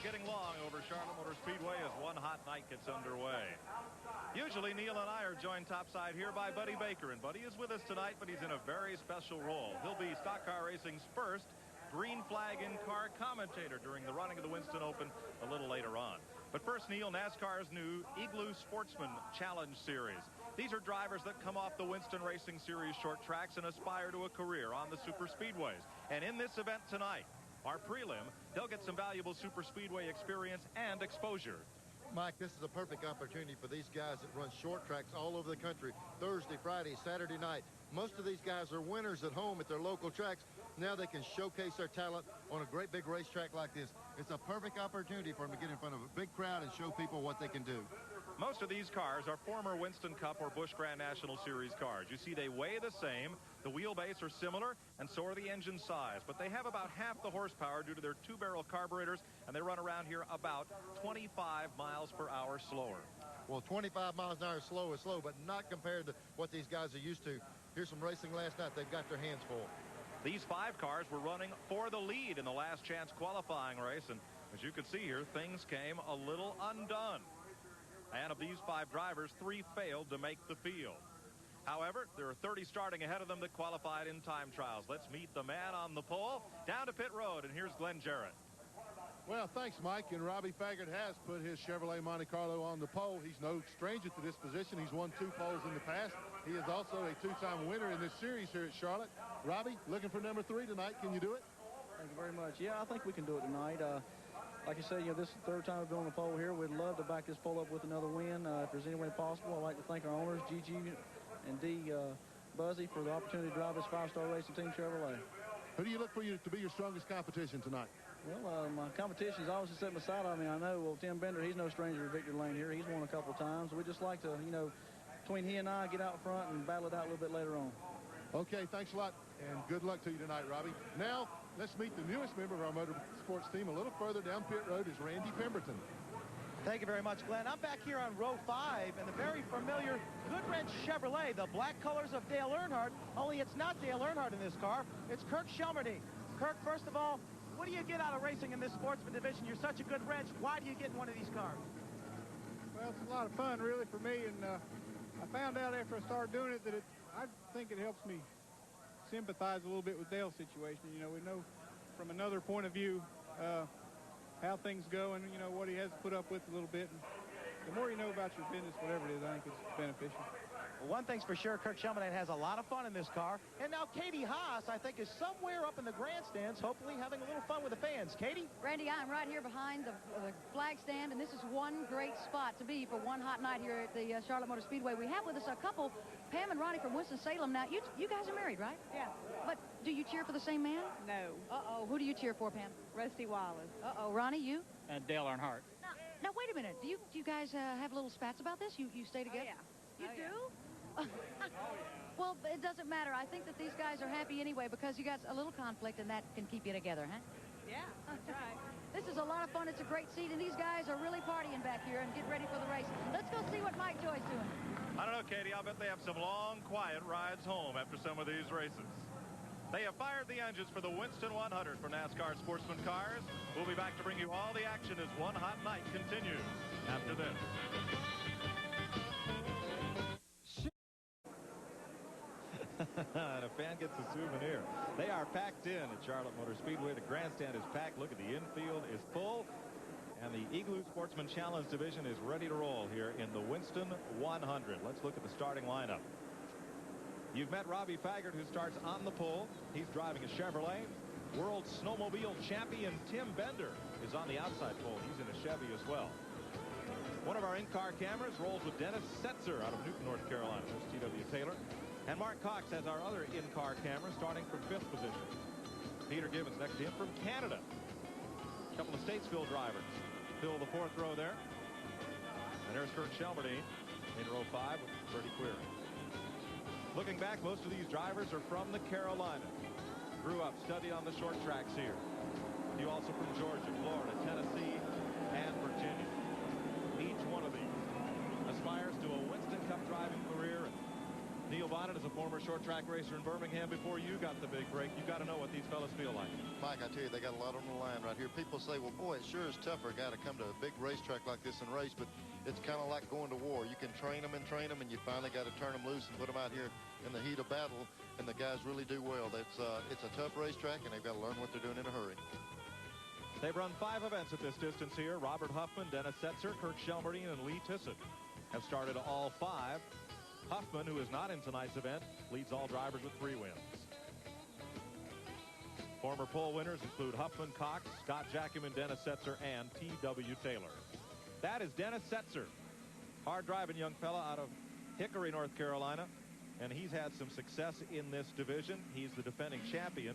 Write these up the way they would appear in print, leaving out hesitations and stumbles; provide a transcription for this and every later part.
getting long over Charlotte Motor Speedway as one hot night gets underway. Usually Neil and I are joined topside here by Buddy Baker, and Buddy is with us tonight, but he's in a very special role. He'll be Stock Car Racing's first green flag in-car commentator during the running of the Winston Open a little later on. But first, Neil, NASCAR's new Igloo Sportsman Challenge Series. These are drivers that come off the Winston Racing Series short tracks and aspire to a career on the super speedways. And in this event tonight, our prelim, they'll get some valuable super speedway experience and exposure. Mike, this is a perfect opportunity for these guys that run short tracks all over the country, Thursday, Friday, Saturday night. Most of these guys are winners at home at their local tracks. Now they can showcase their talent on a great big racetrack like this. It's a perfect opportunity for them to get in front of a big crowd and show people what they can do. Most of these cars are former Winston Cup or Busch Grand National Series cars. You see, they weigh the same, the wheelbase are similar, and so are the engine size. But they have about half the horsepower due to their two-barrel carburetors, and they run around here about 25 miles per hour slower. Well, 25 miles an hour slow is slow, but not compared to what these guys are used to. Here's some racing last night. They've got their hands full. These 5 cars were running for the lead in the last chance qualifying race, and as you can see here, things came a little undone. And of these 5 drivers, 3 failed to make the field. However, there are 30 starting ahead of them that qualified in time trials. Let's meet the man on the pole down to pit road, and here's Glenn Jarrett. Well, thanks, Mike. And Robbie Faggart has put his Chevrolet Monte Carlo on the pole. He's no stranger to this position. He's won 2 poles in the past. He is also a 2-time winner in this series here at Charlotte. Robbie, looking for number 3 tonight. Can you do it? Thank you very much. Yeah, I think we can do it tonight. Like I said, this is the 3rd time we've been on the pole here. We'd love to back this pole up with another win. If there's any way possible, I'd like to thank our owners, Gigi and D. Buzzy, for the opportunity to drive this 5-star racing team Chevrolet. Who do you look for you to be your strongest competition tonight? Well, my competition is obviously sitting beside of me. I know, well, Tim Bender, he's no stranger to victory lane here. He's won a couple of times. We'd just like to, between he and I, get out front and battle it out a little bit later on. Okay, thanks a lot, and good luck to you tonight, Robbie. Now, let's meet the newest member of our motorsports team. A little further down pit road is Randy Pemberton. Thank you very much, Glenn. I'm back here on row 5 in the very familiar Goodwrench Chevrolet, the black colors of Dale Earnhardt, only it's not Dale Earnhardt in this car. It's Kirk Shelmerdine. Kirk, first of all, what do you get out of racing in this sportsman division? You're such a good wrench. Why do you get in one of these cars? Well, it's a lot of fun, really, for me, and I found out after I started doing it that I think it helps me sympathize a little bit with Dale's situation. We know from another point of view how things go and, what he has to put up with a little bit. And the more you know about your business, whatever it is, I think it's beneficial. Well, one thing's for sure, Kirk Shelmerdine has a lot of fun in this car. And now Katie Haas, I think, is somewhere up in the grandstands, hopefully having a little fun with the fans. Katie? Randy, I'm right here behind the flag stand, and this is one great spot to be for one hot night here at the Charlotte Motor Speedway. We have with us a couple, Pam and Ronnie from Winston-Salem. Now, you guys are married, right? Yeah. But do you cheer for the same man? No. Uh-oh. Who do you cheer for, Pam? Rusty Wallace. Uh-oh. Ronnie, you? Dale Earnhardt. Now, wait a minute. Do you guys have little spats about this? You stay together? Oh, yeah. You do? Well, it doesn't matter. I think that these guys are happy anyway because you got a little conflict and that can keep you together, huh? Yeah, that's right. This is a lot of fun. It's a great seat, and these guys are really partying back here and getting ready for the race. Let's go see what Mike Joy's doing. I don't know, Katie. I'll bet they have some long, quiet rides home after some of these races. They have fired the engines for the Winston 100 for NASCAR Sportsman Cars. We'll be back to bring you all the action as one hot night continues after this. And a fan gets a souvenir. They are packed in at Charlotte Motor Speedway. The grandstand is packed. Look at the infield is full. And the Igloo Sportsman Challenge division is ready to roll here in the Winston 100. Let's look at the starting lineup. You've met Robbie Faggart, who starts on the pole. He's driving a Chevrolet. World Snowmobile champion Tim Bender is on the outside pole. He's in a Chevy as well. One of our in-car cameras rolls with Dennis Setzer out of Newton, North Carolina. There's T.W. Taylor. And Mark Cox has our other in-car camera starting from 5th position. Peter Gibbons next to him from Canada. A couple of Statesville drivers fill the 4th row there. And there's Kirk Shelmerdine in row 5 with Freddie Query. Looking back, most of these drivers are from the Carolinas. Grew up, studied on the short tracks here. A few also from Georgia, Florida, Tennessee, and Virginia. Each one of these aspires to a Winston Cup driving career. And Neil Bonnet is a former former short track racer in Birmingham before you got the big break. You got to know what these fellas feel like. Mike, I tell you, they got a lot on the line right here. People say, well, boy, it sure is tough for a guy to come to a big racetrack like this and race, but it's kind of like going to war. You can train them, and you finally got to turn them loose and put them out here in the heat of battle, and the guys really do well. It's a tough racetrack, and they've got to learn what they're doing in a hurry. They've run 5 events at this distance here. Robert Huffman, Dennis Setzer, Kirk Shelmerdine, and Lee Tissett have started all 5. Huffman, who is not in tonight's event, leads all drivers with 3 wins. Former pole winners include Huffman, Cox, Scott Jackman, Dennis Setzer, and T.W. Taylor. That is Dennis Setzer, hard-driving young fella out of Hickory, North Carolina, and he's had some success in this division. He's the defending champion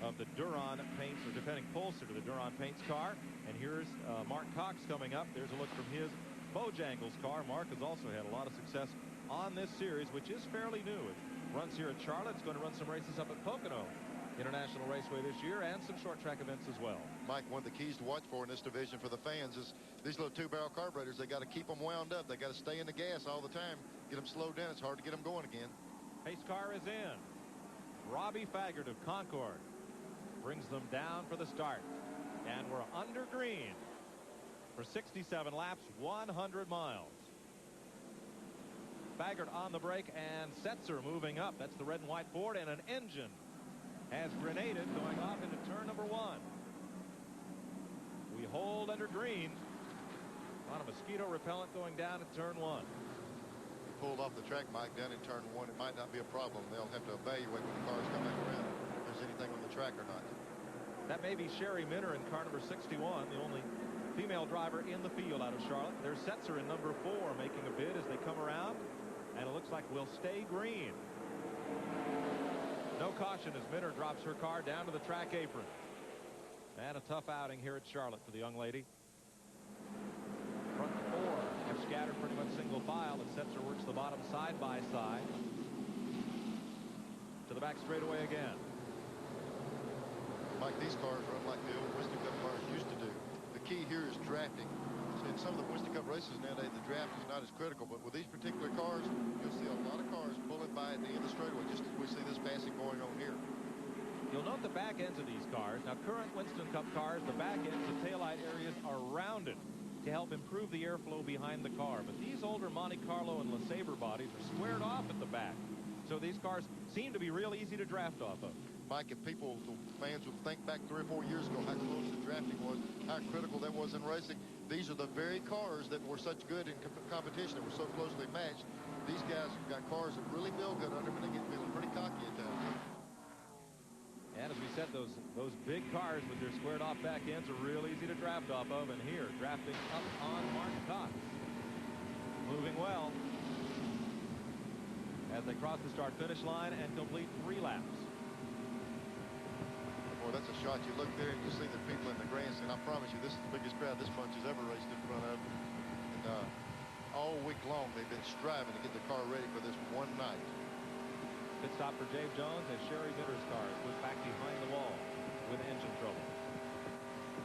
of the Duron Paints, or defending pollster to the Duron Paints car. And here's Mark Cox coming up. There's a look from his Bojangles car. Mark has also had a lot of success on this series, which is fairly new. It runs here at Charlotte. It's going to run some races up at Pocono International Raceway this year, and some short track events as well. Mike, one of the keys to watch for in this division for the fans is these little 2-barrel carburetors. They got to keep them wound up. They got to stay in the gas all the time. Get them slowed down. It's hard to get them going again. Pace car is in. Robbie Faggart of Concord brings them down for the start, and we're under green for 67 laps, 100 miles. Faggart on the brake, and Setzer moving up. That's the red and white Ford, and an engine has grenaded going off into turn number 1. We hold under green. A lot of mosquito repellent going down at turn 1. Pulled off the track, Mike, down in turn 1. It might not be a problem. They'll have to evaluate when the cars come back around if there's anything on the track or not. That may be Sherry Minner in car number 61, the only female driver in the field out of Charlotte. There's Setzer in number 4 making a bid as they come around, and it looks like we'll stay green. No caution as Minner drops her car down to the track apron. And a tough outing here at Charlotte for the young lady. Front 4 have scattered pretty much single file as Setzer works the bottom side by side. To the back straightaway again. Mike, these cars run like the old Winston Cup cars used to do. The key here is drafting. In some of the Winston Cup races nowadays, the draft is not as critical, but with these particular cars, you'll see a lot of cars pulling by at the end of the straightaway, just as we see this passing going on here. You'll note the back ends of these cars. Now, current Winston Cup cars, the back ends, the taillight areas are rounded to help improve the airflow behind the car. But these older Monte Carlo and LeSabre bodies are squared off at the back. So these cars seem to be real easy to draft off of. Mike, if fans would think back 3 or 4 years ago how close the drafting was, how critical that was in racing, these are the very cars that were such good in competition, that were so closely matched. These guys have got cars that really feel good under them, and they get feeling pretty cocky at times. And as we said, those big cars with their squared off back ends are real easy to draft off of. And here, drafting up on Mark Cox. Moving well as they cross the start-finish line and complete 3 laps. Boy, that's a shot. You look there and you see the people in the grandstand. I promise you, this is the biggest crowd this bunch has ever raced in front of. And all week long, they've been striving to get the car ready for this one night. Pit stop for Dave Jones as Sherry Minner's car is put back behind the wall with engine trouble.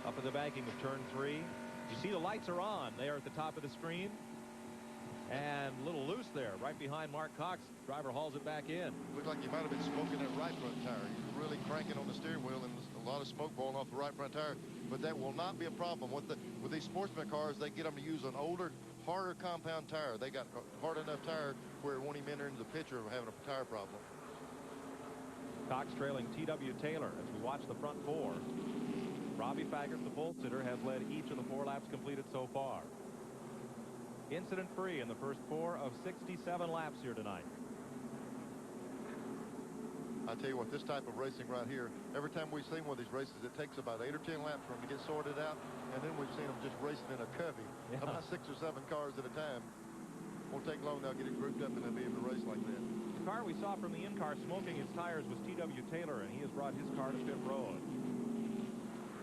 Up at the banking of turn 3. You see the lights are on. They are at the top of the screen. And a little loose there, right behind Mark Cox. Driver hauls it back in. Looked like you might have been smoking that right front tire. You're really cranking on the steering wheel, and there's a lot of smoke blowing off the right front tire. But that will not be a problem. With these sportsman cars, they get them to use an older, harder compound tire. They got a hard enough tire where it won't even enter into the picture of having a tire problem. Cox trailing T.W. Taylor as we watch the front 4. Robbie Faggart, the pole sitter, has led each of the 4 laps completed so far. Incident-free in the first 4 of 67 laps here tonight. I tell you what, this type of racing right here, every time we've seen one of these races, it takes about 8 or 10 laps for them to get sorted out, and then we've seen them just racing in a covey, about 6 or 7 cars at a time. Won't take long, they'll get it grouped up and they'll be able to race like that. The car we saw from the in-car smoking his tires was T.W. Taylor, and he has brought his car to pit road.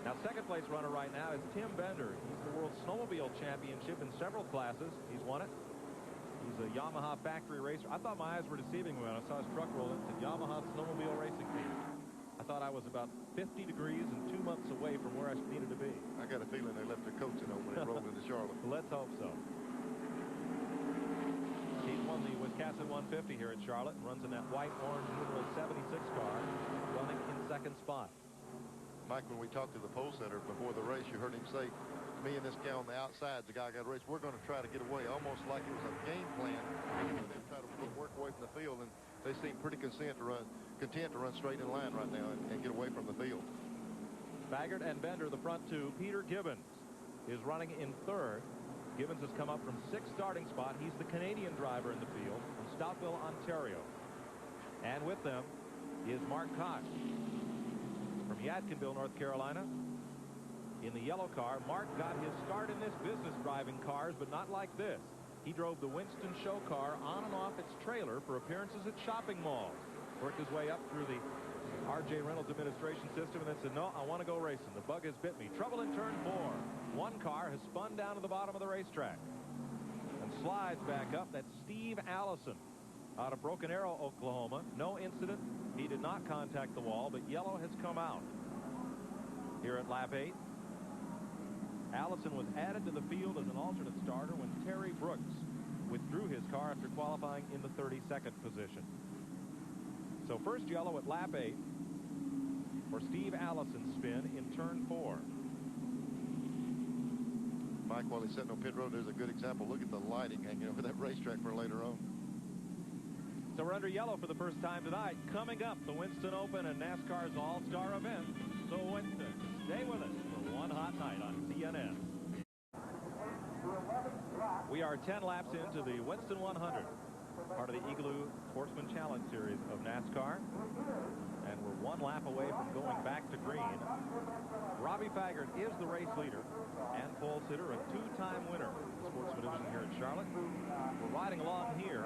Now, second place runner right now is Tim Bender. He's the World Snowmobile Championship in several classes. He's won it. He's a Yamaha factory racer. I thought my eyes were deceiving me when I saw his truck roll into Yamaha Snowmobile Racing Team. I thought I was about 50 degrees and 2 months away from where I needed to be. I got a feeling they left their coats in when they rolled into Charlotte. Let's hope so. He won the Wisconsin 150 here at Charlotte and runs in that white-orange numeral 76 car, running in second spot. Mike, when we talked to the pole setter before the race, you heard him say, me and this guy on the outside, the guy got a race, we're going to try to get away, almost like it was a game plan for them to try to work away from the field, and they seem pretty content to run straight in line right now and get away from the field. Baggert and Bender, the front two. Peter Gibbons is running in third. Gibbons has come up from sixth starting spot. He's the Canadian driver in the field from Stouffville, Ontario. And with them is Mark Cox from Yadkinville, North Carolina. In the yellow car, Mark got his start in this business driving cars, but not like this. He drove the Winston show car on and off its trailer for appearances at shopping malls. Worked his way up through the R.J. Reynolds administration system and then said, no, I want to go racing. The bug has bit me. Trouble in turn 4. One car has spun down to the bottom of the racetrack and slides back up. That's Steve Allison out of Broken Arrow, Oklahoma. No incident. He did not contact the wall, but yellow has come out here at lap 8. Allison was added to the field as an alternate starter when Terry Brooks withdrew his car after qualifying in the 32nd position. So first yellow at lap 8 for Steve Allison's spin in turn 4. Mike, while he's sitting on pit road, there's a good example. Look at the lighting hanging over that racetrack for later on. So we're under yellow for the first time tonight. Coming up, the Winston Open and NASCAR's all-star event. So Winston, stay with us for one hot night on CNN. We are 10 laps into the Winston 100, part of the Igloo Sportsman Challenge Series of NASCAR. And we're one lap away from going back to green. Robbie Faggart is the race leader and pole sitter, a two-time winner of the Sportsman Division here at Charlotte. We're riding along here.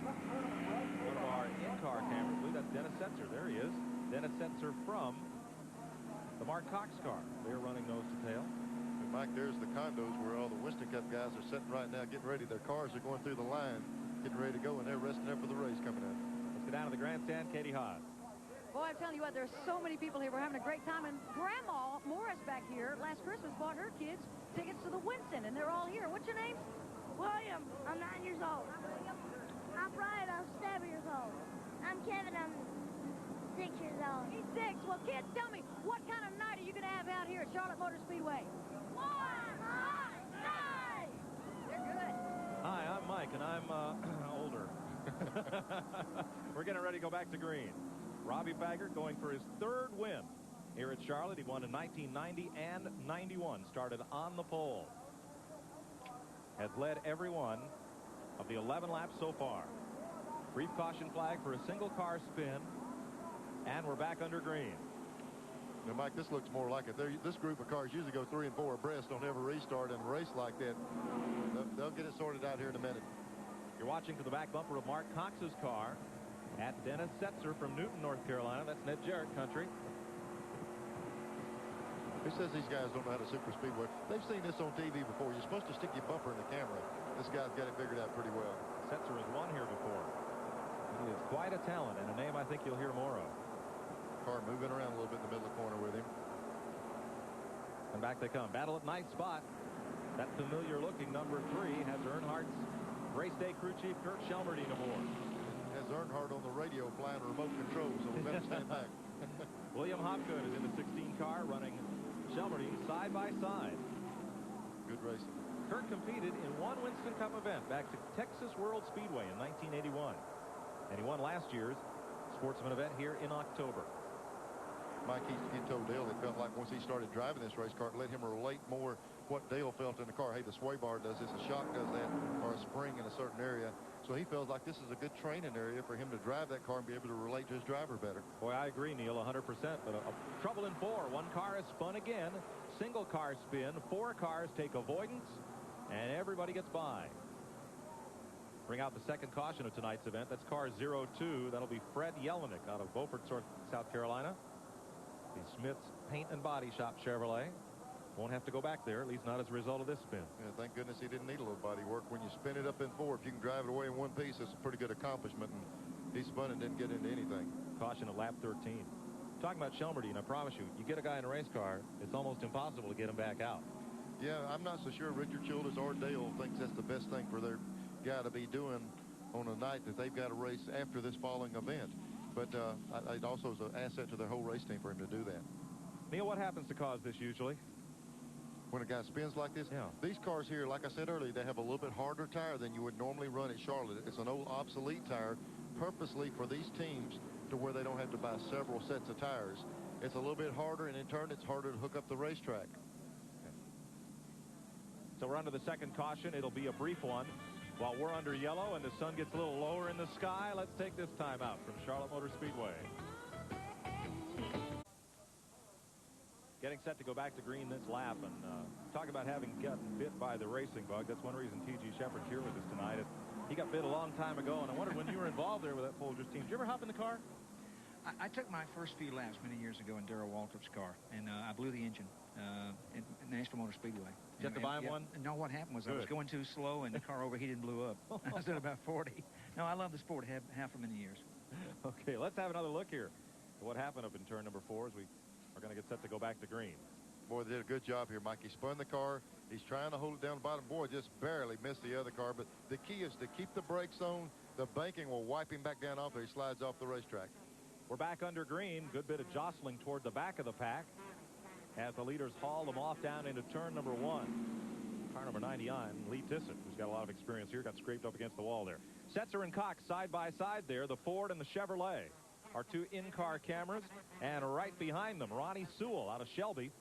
One of our in-car cameras, I believe that's Dennis Setzer. There he is. Dennis Setzer from the Mark Cox car. They're running nose to tail. And Mike, there's the condos where all the Winston Cup guys are sitting right now getting ready. Their cars are going through the line, getting ready to go, and they're resting up for the race coming in. Let's go down to the grandstand. Katie Haas. Boy, I'm telling you what, there's so many people here. We're having a great time. And Grandma Morris back here last Christmas bought her kids tickets to the Winston, and they're all here. What's your name? William. I'm 9 years old. I'm Brian. I'm 7 years old. I'm Kevin. I'm 6 years old. He's 6. Well, kids, tell me, what kind of night are you going to have out here at Charlotte Motor Speedway? One hot night! They're good. Hi, I'm Mike, and I'm older. We're getting ready to go back to green. Robbie Faggart going for his third win here at Charlotte. He won in 1990 and 91. Started on the pole. Has led every one of the 11 laps so far. Brief caution flag for a single car spin. And we're back under green. Now, Mike, this looks more like it. This group of cars usually go 3 and 4 abreast, don't ever restart in a race like that. They'll get it sorted out here in a minute. You're watching to the back bumper of Mark Cox's car at Dennis Setzer from Newton, North Carolina. That's Ned Jarrett country. Who says these guys don't know how to super speedway? They've seen this on TV before. You're supposed to stick your bumper in the camera. This guy's got it figured out pretty well. Setzer has won here before. He is quite a talent and a name I think you'll hear more of. Car moving around a little bit in the middle of the corner with him. And back they come. Battle at night spot. That familiar looking number 3 has Earnhardt's race day crew chief Kurt Shelmerdine aboard. Has Earnhardt on the radio flying remote control, so we better stand back. William Hopgood is in the 16 car running Shelmerdine side by side. Good racing. Kurt competed in one Winston Cup event back to Texas World Speedway in 1981. And he won last year's Sportsman event here in October. Mike, he told Dale it felt like once he started driving this race car, it let him relate more what Dale felt in the car. Hey, the sway bar does this, a shock does that, or a spring in a certain area. So he feels like this is a good training area for him to drive that car and be able to relate to his driver better. Boy, I agree, Neil, 100%. But a trouble in 4. One car is spun again. Single car spin. 4 cars take avoidance, and everybody gets by. Bring out the second caution of tonight's event. That's car 02. That'll be Fred Yelenick out of Beaufort, South Carolina. The Smith's Paint and Body Shop Chevrolet. Won't have to go back there, at least not as a result of this spin. Yeah, thank goodness he didn't need a little body work. When you spin it up in 4, if you can drive it away in one piece, it's a pretty good accomplishment. And he spun and didn't get into anything. Caution at lap 13. Talking about Shelmerdine, I promise you, you get a guy in a race car, it's almost impossible to get him back out. Yeah, I'm not so sure Richard Childers or Dale thinks that's the best thing for their guy to be doing on a night that they've got to race after this following event. But it also is an asset to their whole race team for him to do that. Neil, what happens to cause this usually? When a guy spins like this, yeah. These cars here, like I said earlier, they have a little bit harder tire than you would normally run at Charlotte. It's an old obsolete tire purposely for these teams to where they don't have to buy several sets of tires. It's a little bit harder, and in turn, it's harder to hook up the racetrack. Okay. So we're under the second caution. It'll be a brief one. While we're under yellow and the sun gets a little lower in the sky, let's take this time out from Charlotte Motor Speedway. Getting set to go back to green this lap, and talk about having gotten bit by the racing bug. That's one reason T.G. Shepard's here with us tonight. He got bit a long time ago, and I wondered when you were involved there with that Folgers team, did you ever hop in the car? I took my first few laps many years ago in Darrell Waltrip's car, and I blew the engine in Nashville Motor Speedway. Did you have to buy him one? No, what happened was I was going too slow, and the car overheated and blew up. I was at about 40. No, I love the sport. Have for many years. Okay, let's have another look here at what happened up in turn number 4 as we are going to get set to go back to green. Boy, they did a good job here, Mike. He spun the car. He's trying to hold it down the bottom. Boy, just barely missed the other car. But the key is to keep the brakes on. The banking will wipe him back down off there. He slides off the racetrack. We're back under green. Good bit of jostling toward the back of the pack as the leaders haul them off down into turn number 1. Car number 99, Lee Tissett, who's got a lot of experience here, got scraped up against the wall there. Setzer and Cox side by side there. The Ford and the Chevrolet are 2 in-car cameras. And right behind them, Ronnie Sewell out of Shelby,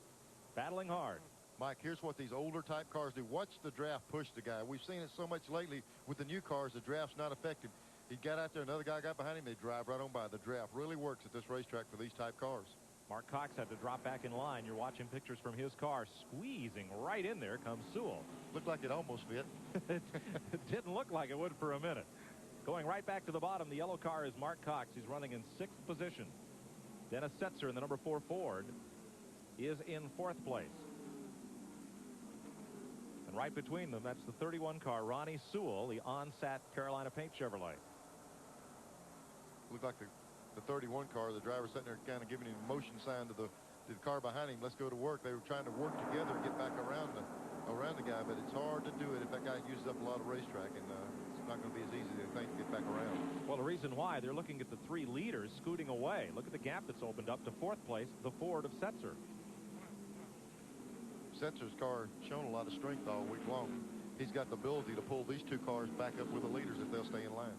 battling hard. Mike, here's what these older type cars do. Watch the draft push the guy. We've seen it so much lately with the new cars. The draft's not effective. He got out there, another guy got behind him, they drive right on by. The draft really works at this racetrack for these type cars. Mark Cox had to drop back in line. You're watching pictures from his car. Squeezing right in there comes Sewell. Looked like it almost fit. It didn't look like it would for a minute. Going right back to the bottom, the yellow car is Mark Cox. He's running in 6th position. Dennis Setzer in the number 4 Ford is in 4th place. And right between them, that's the 31 car, Ronnie Sewell, the OnSat Carolina Paint Chevrolet. Looked like the 31 car, the driver sitting there kind of giving him a motion sign to the car behind him. Let's go to work. They were trying to work together and get back around the guy, but it's hard to do it if that guy uses up a lot of racetrack, and it's not going to be as easy as they think to get back around. Well, the reason why, they're looking at the 3 leaders scooting away. Look at the gap that's opened up to 4th place, the Ford of Setzer. Setzer's car shown a lot of strength all week long. He's got the ability to pull these 2 cars back up with the leaders if they'll stay in line.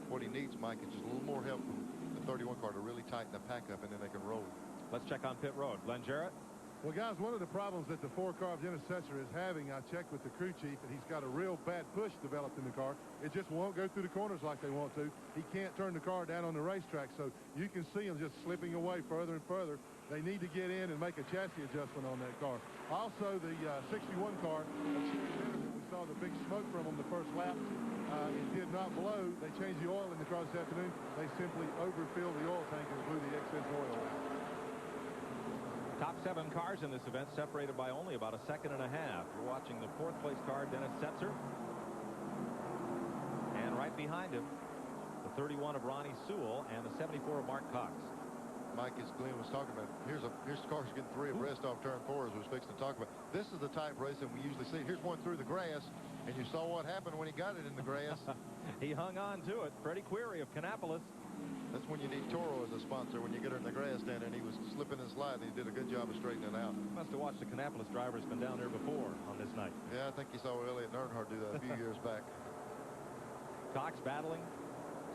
What he needs, Mike, is just a little more help from the 31 car to really tighten the pack up, and then they can roll. Let's check on pit road. Glenn Jarrett. Well, guys, one of the problems that the 4 car of Dennis Setzer is having, I checked with the crew chief, and he's got a real bad push developed in the car. It just won't go through the corners like they want to. He can't turn the car down on the racetrack, so you can see him just slipping away further and further. They need to get in and make a chassis adjustment on that car. Also, the 61 car, we saw the big smoke from him the first lap. It did not blow. They changed the oil in the car this afternoon. They simply overfilled the oil tank and blew the excess oil out. Top 7 cars in this event separated by only about a second and a half. You're watching the 4th place car, Dennis Setzer. And right behind him, the 31 of Ronnie Sewell and the 74 of Mark Cox. Mike, as Glenn was talking about, here's cars getting 3 abreast off turn 4 as we was fixing to talk about. This is the type racing we usually see. Here's one through the grass, and you saw what happened when he got it in the grass. He hung on to it. Freddie Query of Kannapolis. That's when you need Toro as a sponsor, when you get her in the grass down there, and he was slipping and sliding. He did a good job of straightening it out. Must have watched the Kannapolis drivers been down there before on this night. Yeah, I think you saw Elliott Earnhardt do that a few years back. Cox battling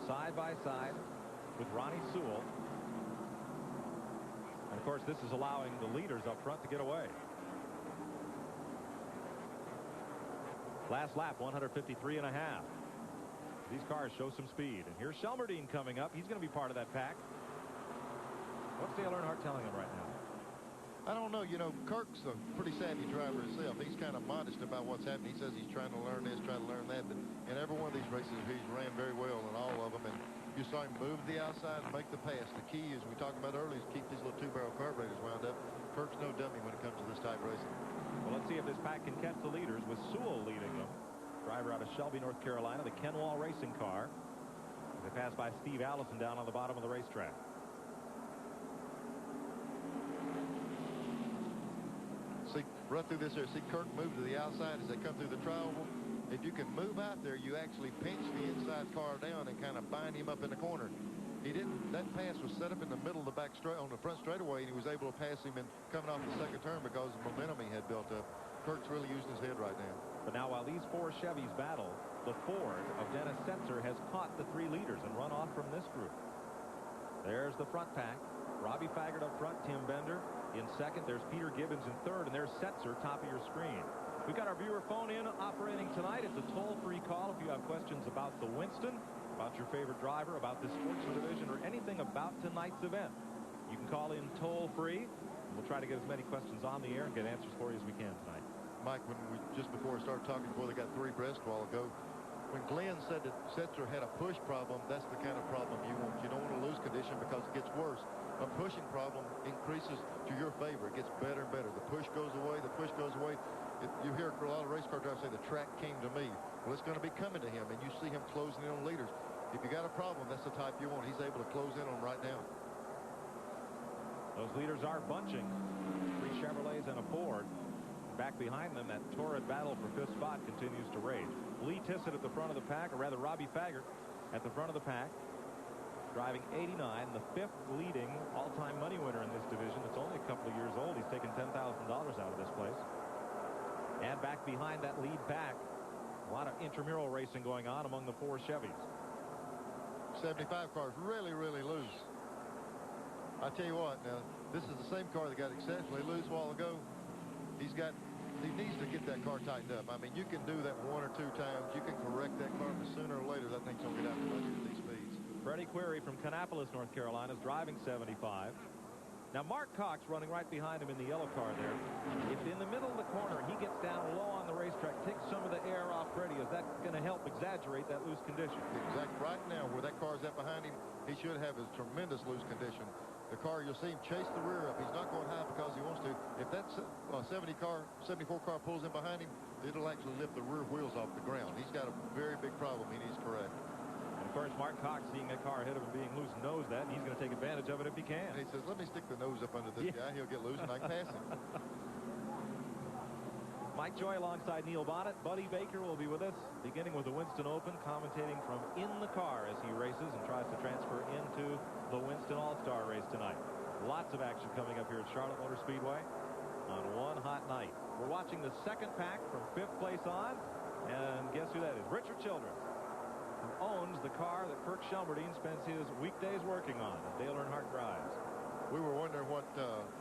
side by side with Ronnie Sewell. And of course, this is allowing the leaders up front to get away. Last lap, 153 and a half. These cars show some speed. And here's Shelmerdine coming up. He's going to be part of that pack. What's Dale Earnhardt telling him right now? I don't know. You know, Kirk's a pretty savvy driver himself. He's kind of modest about what's happening. He says he's trying to learn this, trying to learn that. But in every one of these races, he's ran very well in all of them. And you saw him move to the outside and make the pass. The key, as we talked about earlier, is keep these little 2-barrel carburetors wound up. Kirk's no dummy when it comes to this type racing. Well, let's see if this pack can catch the leaders with Sewell leading them. Driver out of Shelby, North Carolina, the Kenwall racing car. They pass by Steve Allison down on the bottom of the racetrack. See, right through this here, see Kirk move to the outside as they come through the triangle. If you can move out there, you actually pinch the inside car down and kind of bind him up in the corner. He didn't. That pass was set up in the middle of the back straight on the front straightaway, and he was able to pass him in coming off the second turn because of the momentum he had built up. Kirk's really using his head right now. But now while these 4 Chevys battle, the Ford of Dennis Setzer has caught the 3 leaders and run off from this group. There's the front pack. Robbie Faggart up front, Tim Bender in second. There's Peter Gibbons in third, and there's Setzer top of your screen. We've got our viewer phone in operating tonight. It's a toll-free call if you have questions about the Winston, about your favorite driver, about the sportsman division, or anything about tonight's event. You can call in toll-free. We'll try to get as many questions on the air and get answers for you as we can tonight. Mike, when we just before we started talking, before they got 3 abreast a while ago, when Glenn said that Setzer had a push problem, that's the kind of problem you want. You don't want to lose condition because it gets worse. A pushing problem increases to your favor. It gets better and better. The push goes away. The push goes away. You hear a lot of race car drivers say the track came to me. Well, it's going to be coming to him, and you see him closing in on leaders. If you got a problem, that's the type you want. He's able to close in on right now. Those leaders are bunching. 3 Chevrolets and a Ford. Back behind them, that torrid battle for 5th spot continues to rage. Lee Tissett at the front of the pack, or rather Robbie Faggart at the front of the pack, driving 89, the 5th leading all-time money winner in this division. It's only a couple of years old. He's taken $10,000 out of this place. And back behind that lead pack, a lot of intramural racing going on among the 4 Chevys. 75 cars really, really loose. I tell you what, now, this is the same car that got exceptionally loose a while ago. He needs to get that car tightened up. I mean, you can do that 1 or 2 times. You can correct that car, but sooner or later, that thing's going to get out from under at these speeds. Freddie Query from Kannapolis, North Carolina, is driving 75. Now, Mark Cox running right behind him in the yellow car there. If in the middle of the corner he gets down low on the racetrack, takes some of the air off Freddie, is that going to help exaggerate that loose condition? Exactly. Right now, where that car's at behind him, he should have his tremendous loose condition. The car, you'll see him chase the rear up. He's not going high because he wants to. If that 74 car pulls in behind him, it'll actually lift the rear wheels off the ground. He's got a very big problem he needs to correct. And of course, Mark Cox, seeing that car ahead of him being loose, knows that, and he's going to take advantage of it if he can. And he says, let me stick the nose up under this guy. He'll get loose and I can pass him. Mike Joy alongside Neil Bonnet. Buddy Baker will be with us, beginning with the Winston Open, commentating from in the car as he races and tries to transfer into the Winston All-Star race tonight. Lots of action coming up here at Charlotte Motor Speedway on one hot night. We're watching the second pack from 5th place on, and guess who that is? Richard Childress, who owns the car that Kirk Shelmerdine spends his weekdays working on, and Dale Earnhardt drives. We were wondering what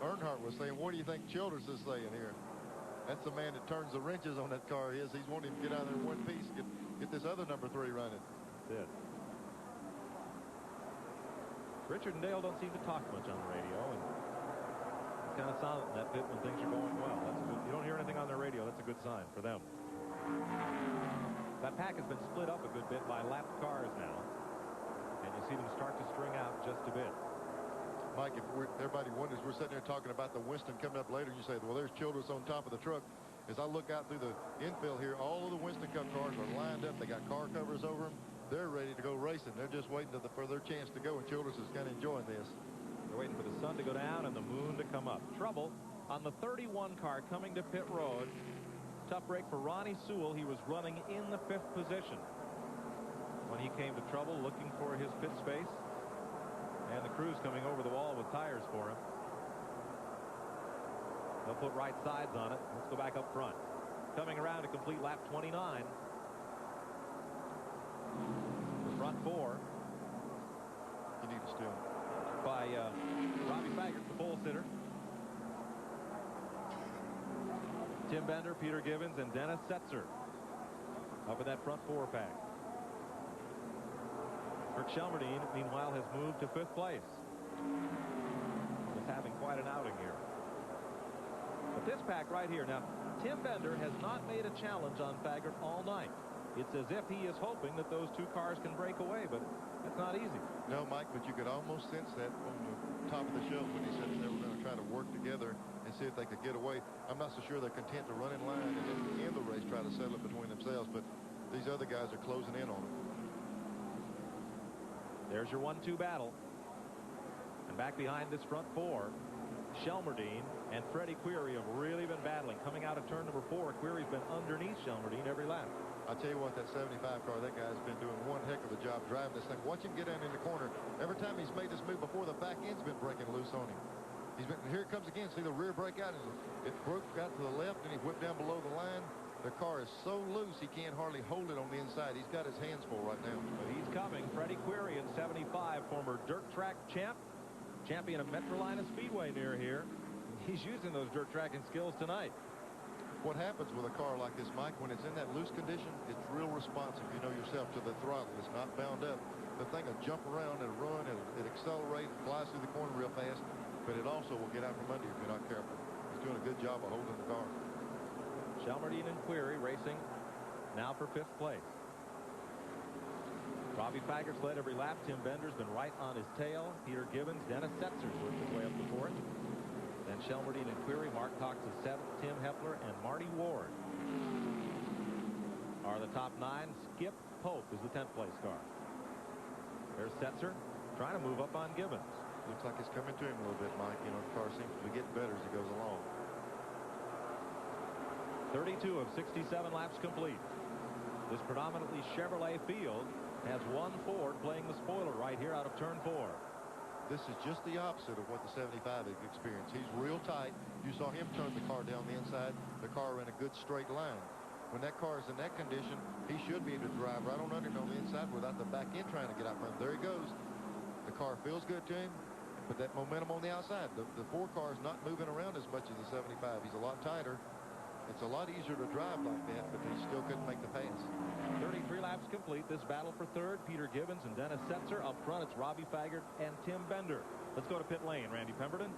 Earnhart was saying. What do you think Childress is saying here? That's the man that turns the wrenches on that car. He's wanting him to get out of there in one piece, get this other number 3 running. That's it. Richard and Dale don't seem to talk much on the radio, and it's kind of silent in that pit when things are going well. That's good. You don't hear anything on their radio. That's a good sign for them. That pack has been split up a good bit by lapped cars now, and you see them start to string out just a bit. Mike, if everybody wonders, we're sitting there talking about the Winston coming up later. You say, well, there's Childress on top of the truck. As I look out through the infield here, all of the Winston Cup cars are lined up. They got car covers over them. They're ready to go racing. They're just waiting for their chance to go, and Childress is kind of enjoying this. They're waiting for the sun to go down and the moon to come up. Trouble on the 31 car coming to pit road. Tough break for Ronnie Sewell. He was running in the 5th position when he came to trouble, looking for his pit space. And the crew's coming over the wall with tires for him. They'll put right sides on it. Let's go back up front. Coming around to complete lap 29. The front 4. You need to steal. By Robbie Faggart, the pole sitter. Tim Bender, Peter Gibbons, and Dennis Setzer up in that front 4 pack. Kirk Shelmerdine, meanwhile, has moved to 5th place. He's having quite an outing here. But this pack right here, now, Tim Bender has not made a challenge on Faggart all night. It's as if he is hoping that those 2 cars can break away, but that's not easy. No, Mike, but you could almost sense that on the top of the shelf when he said they were going to try to work together and see if they could get away. I'm not so sure they're content to run in line and then end the race, try to settle it between themselves, but these other guys are closing in on them. There's your 1-2 battle. And back behind this front 4, Shelmerdine and Freddie Query have really been battling. Coming out of turn number 4, Query's been underneath Shelmerdine every lap. I tell you what, that 75 car, that guy's been doing one heck of a job driving this thing. Watch him get in the corner. Every time he's made this move before, the back end's been breaking loose on him. Here it comes again. See the rear brake out, and it broke out to the left, and he whipped down below the line. The car is so loose he can't hardly hold it on the inside. He's got his hands full right now. But he's coming. Freddie Query in 75, former dirt track champion of Metrolina Speedway near here. He's using those dirt tracking skills tonight. What happens with a car like this, Mike, when it's in that loose condition, it's real responsive, you know yourself, to the throttle. It's not bound up. The thing will jump around and run, it accelerates, flies through the corner real fast, but it also will get out from under you if you're not careful. He's doing a good job of holding the car. Shelmerdine and Query racing now for 5th place. Robbie Faggert's led every lap. Tim Bender's been right on his tail. Peter Gibbons, Dennis Setzer's worked his way up to 4th. Then Shelmerdine and Query. Mark Cox is 7th. Tim Hepler and Marty Ward are the top 9. Skip Pope is the 10th place car. There's Setzer trying to move up on Gibbons. Looks like it's coming to him a little bit, Mike. You know, the car seems to be getting better as it goes along. 32 of 67 laps complete. This predominantly Chevrolet field has one Ford playing the spoiler right here out of turn 4. This is just the opposite of what the 75 has experienced. He's real tight. You saw him turn the car down the inside. The car in a good straight line. When that car is in that condition, he should be able to drive right on under him on the inside without the back end trying to get out from him. There he goes. The car feels good to him, but that momentum on the outside. The 4 car is not moving around as much as the 75. He's a lot tighter. It's a lot easier to drive like that, but he still couldn't make the pass. 33 laps complete. This battle for 3rd. Peter Gibbons and Dennis Setzer. Up front, it's Robbie Faggart and Tim Bender. Let's go to pit lane. Randy Pemberton.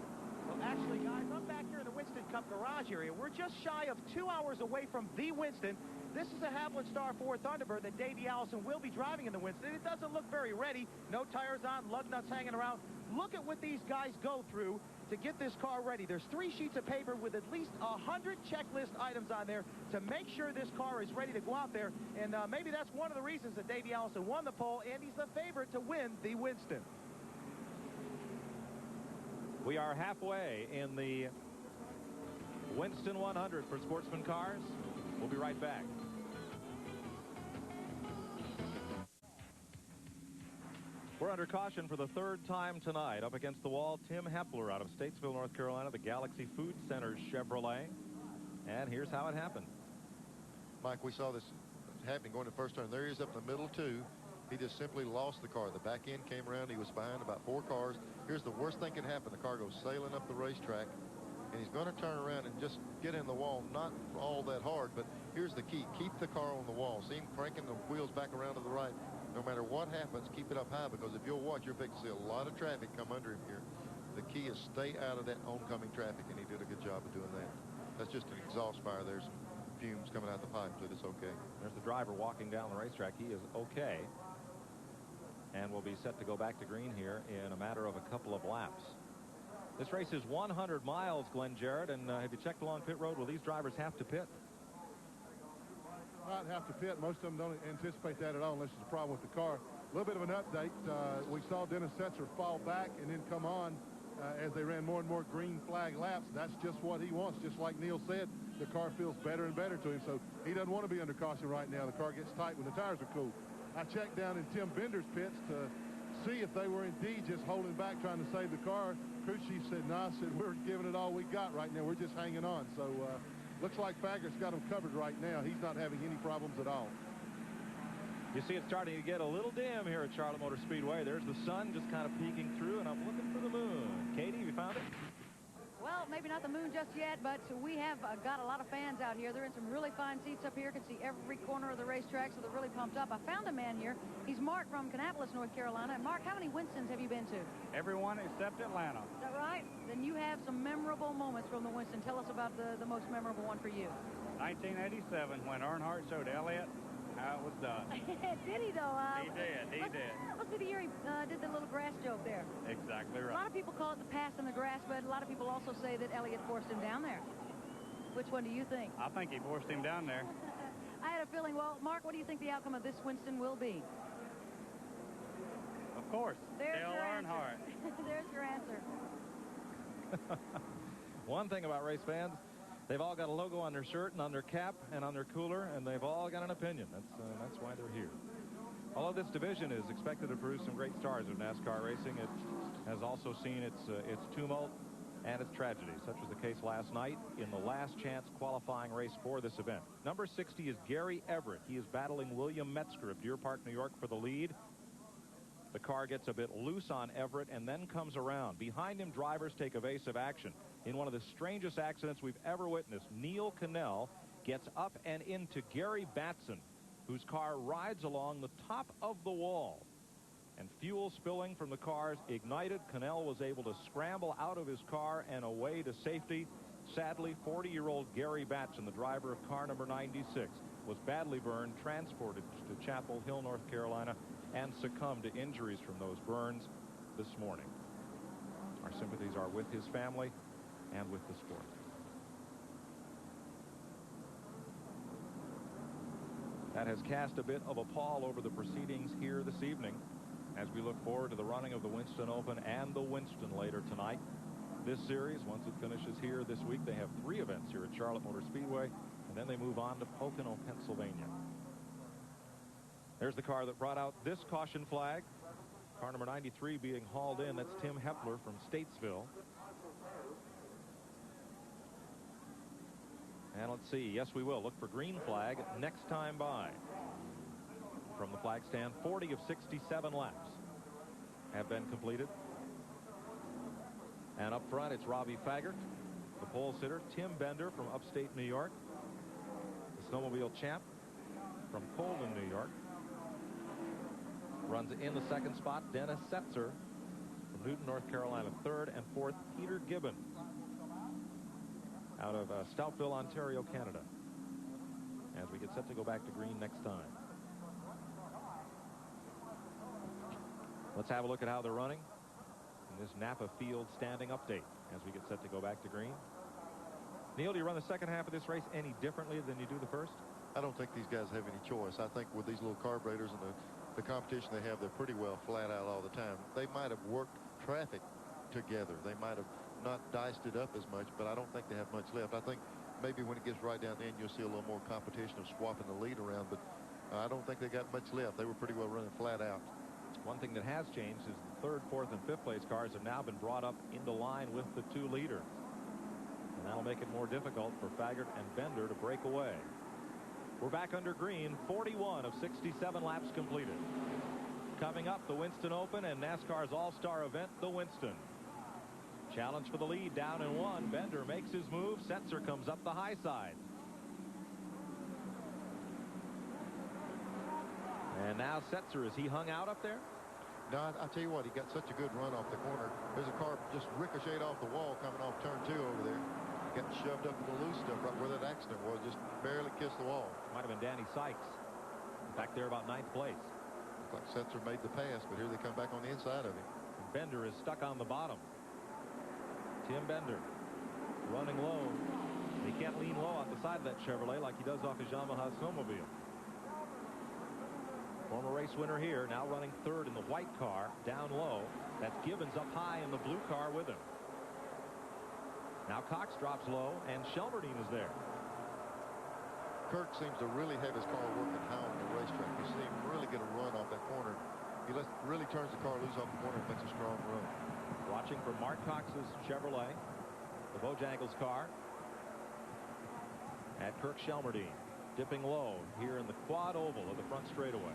Well, actually, guys, I'm back here in the Winston Cup garage area. We're just shy of 2 hours away from the Winston. This is a Haviland Star 4 Thunderbird that Davey Allison will be driving in the Winston. It doesn't look very ready. No tires on, lug nuts hanging around. Look at what these guys go through to get this car ready. There's 3 sheets of paper with at least 100 checklist items on there to make sure this car is ready to go out there. And maybe that's one of the reasons that Davey Allison won the pole, and he's the favorite to win the Winston. We are halfway in the Winston 100 for Sportsman cars. We'll be right back. We're under caution for the 3rd time tonight. Up against the wall, Tim Hepler out of Statesville, North Carolina, the Galaxy Food Center Chevrolet. And here's how it happened. Mike, we saw this happening going to first turn. There he is up in the middle 2. He just simply lost the car. The back end came around. He was behind about 4 cars. Here's the worst thing can happen. The car goes sailing up the racetrack, and he's going to turn around and just get in the wall. Not all that hard, but here's the key. Keep the car on the wall. See him cranking the wheels back around to the right. No matter what happens, keep it up high, because if you'll watch, you're fixing to see a lot of traffic come under him here. The key is stay out of that oncoming traffic, and he did a good job of doing that. That's just an exhaust fire. There's some fumes coming out the pipe, but it's okay. There's the driver walking down the racetrack. He is okay. And will be set to go back to green here in a matter of a couple of laps. This race is 100 miles, Glenn Jarrett, and have you checked along pit road? Will these drivers have to pit? Not have to pit. Most of them don't anticipate that at all unless there's a problem with the car. A little bit of an update. We saw Dennis Setzer fall back and then come on as they ran more and more green flag laps. That's just what he wants. Just like Neil said, the car feels better and better to him, so he doesn't want to be under caution right now. The car gets tight when the tires are cool. I checked down in Tim Bender's pits to see if they were indeed just holding back, trying to save the car. Crew chief said, no, I said, we're giving it all we got right now. We're just hanging on. So looks like Faggart's got him covered right now. He's not having any problems at all. You see, it's starting to get a little dim here at Charlotte Motor Speedway. There's the sun just kind of peeking through, and I'm looking for the moon. Katie, have you found it? Well, maybe not the moon just yet, but we have got a lot of fans out here. They're in some really fine seats up here. Can see every corner of the racetrack, so they're really pumped up. I found a man here. He's Mark from Kannapolis, North Carolina. And Mark, how many Winstons have you been to? Everyone except Atlanta. Is that right? Then you have some memorable moments from the Winston. Tell us about the most memorable one for you. 1987, when Earnhardt showed Elliott how it was done. Did he, though? He did. Let's see the year he did the little grass joke there. Exactly right. A lot of people call it the pass in the grass, but a lot of people also say that Elliott forced him down there. Which one do you think? I think he forced him down there. I had a feeling. Well, Mark, what do you think the outcome of this Winston will be? Of course. There's Dale your Earnhardt. There's your answer. One thing about race fans, they've all got a logo on their shirt and on their cap and on their cooler, and they've all got an opinion. That's why they're here. Although this division is expected to produce some great stars of NASCAR racing, it has also seen its tumult and its tragedy. Such was the case last night in the last chance qualifying race for this event. Number 60 is Gary Everett. He is battling William Metzger of Deer Park, New York for the lead. The car gets a bit loose on Everett and then comes around. Behind him, drivers take evasive action. In one of the strangest accidents we've ever witnessed, Neil Cannell gets up and into Gary Batson, whose car rides along the top of the wall. And fuel spilling from the cars ignited. Cannell was able to scramble out of his car and away to safety. Sadly, 40-year-old Gary Batson, the driver of car number 96, was badly burned, transported to Chapel Hill, North Carolina, and succumbed to injuries from those burns this morning. Our sympathies are with his family and with the sport. That has cast a bit of a pall over the proceedings here this evening as we look forward to the running of the Winston Open and the Winston later tonight. This series, once it finishes here this week, they have 3 events here at Charlotte Motor Speedway, and then they move on to Pocono, Pennsylvania. There's the car that brought out this caution flag. Car number 93 being hauled in. That's Tim Hepler from Statesville. And let's see. Yes, we will. Look for green flag next time by. From the flag stand, 40 of 67 laps have been completed. And up front, it's Robbie Faggart, the pole sitter. Tim Bender from upstate New York. The snowmobile champ from Colden, New York. Runs in the second spot, Dennis Setzer from Newton, North Carolina. Third and fourth, Peter Gibbons out of Stoutville, Ontario, Canada, as we get set to go back to green next time. Let's have a look at how they're running in this Napa Field standing update as we get set to go back to green. Neil, do you run the second half of this race any differently than you do the first? I don't think these guys have any choice. I think with these little carburetors and the competition they have, they're pretty well flat out all the time. They might have worked traffic together. They might have not diced it up as much, but I don't think they have much left. I think maybe when it gets right down the end, you'll see a little more competition of swapping the lead around, but I don't think they got much left. They were pretty well running flat out. One thing that has changed is the third, fourth, and fifth place cars have now been brought up into line with the 2 leaders. And that'll make it more difficult for Faggart and Bender to break away. We're back under green, 41 of 67 laps completed. Coming up, the Winston Open and NASCAR's all-star event, the Winston. Challenge for the lead, down in 1. Bender makes his move. Setzer comes up the high side. And now Setzer, is he hung out up there? No, I'll tell you what, he got such a good run off the corner. There's a car just ricocheted off the wall coming off turn 2 over there. Got shoved up in the loose stuff right where that accident was. Just barely kissed the wall. Might have been Danny Sykes. Back there about 9th place. Looks like Setzer made the pass, but here they come back on the inside of him. Bender is stuck on the bottom. Tim Bender running low. He can't lean low off the side of that Chevrolet like he does off his Yamaha snowmobile. Former race winner here, now running third in the white car, down low. That's Gibbons up high in the blue car with him. Now Cox drops low, and Shelmerdine is there. Kirk seems to really have his car working high on the racetrack. You see him really get a run off that corner. He really turns the car loose off the corner and makes a strong run. Watching for Mark Cox's Chevrolet, the Bojangles car, at Kirk Shelmerdine, dipping low here in the quad oval of the front straightaway.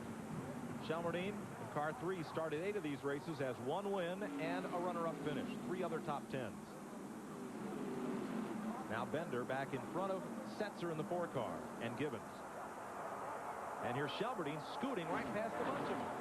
Shelmerdine, in car 3, started 8 of these races, has 1 win and a runner-up finish. 3 other top 10s. Now Bender back in front of Setzer in the 4 car and Gibbons. And here's Shelmerdine scooting right past the bunch of them.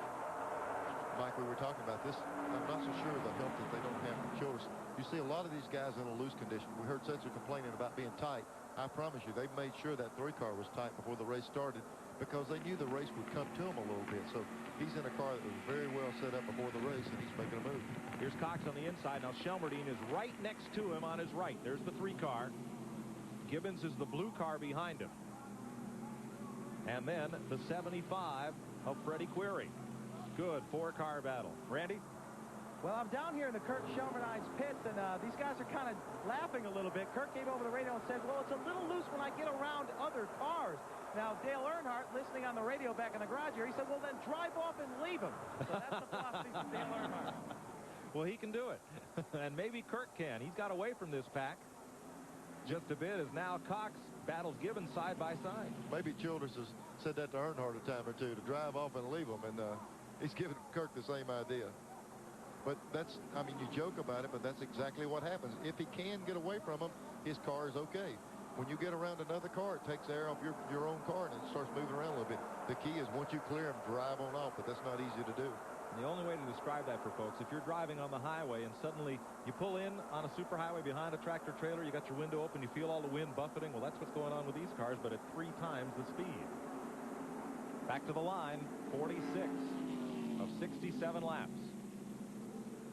Mike, we were talking about this. I'm not so sure of the help that they don't have from shoulders. You see a lot of these guys in a loose condition. We heard Setzer complaining about being tight. I promise you, they made sure that 3 car was tight before the race started because they knew the race would come to him a little bit. So he's in a car that was very well set up before the race, and he's making a move. Here's Cox on the inside. Now Shelmerdine is right next to him on his right. There's the 3 car. Gibbons is the blue car behind him. And then the 75 of Freddie Query. Good 4-car battle. Randy? Well, I'm down here in the Kurt Shelmerdine's pits, and these guys are kind of laughing a little bit. Kurt came over the radio and said, well, it's a little loose when I get around other cars. Now, Dale Earnhardt, listening on the radio back in the garage here, he said, well, then drive off and leave him. So that's the philosophy from Dale Earnhardt. Well, he can do it. And maybe Kurt can. He's got away from this pack just a bit, as now Cox battles Gibbons side by side. Maybe Childress has said that to Earnhardt a time or two, to drive off and leave him, and he's giving Kurt the same idea. But that's, I mean, you joke about it, but that's exactly what happens. If he can get away from him, his car is okay. When you get around another car, it takes air off your own car, and it starts moving around a little bit. The key is once you clear him, drive on off, but that's not easy to do. And the only way to describe that for folks, if you're driving on the highway and suddenly you pull in on a superhighway behind a tractor trailer, you got your window open, you feel all the wind buffeting, well, that's what's going on with these cars, but at 3 times the speed. Back to the line, 46 of 67 laps.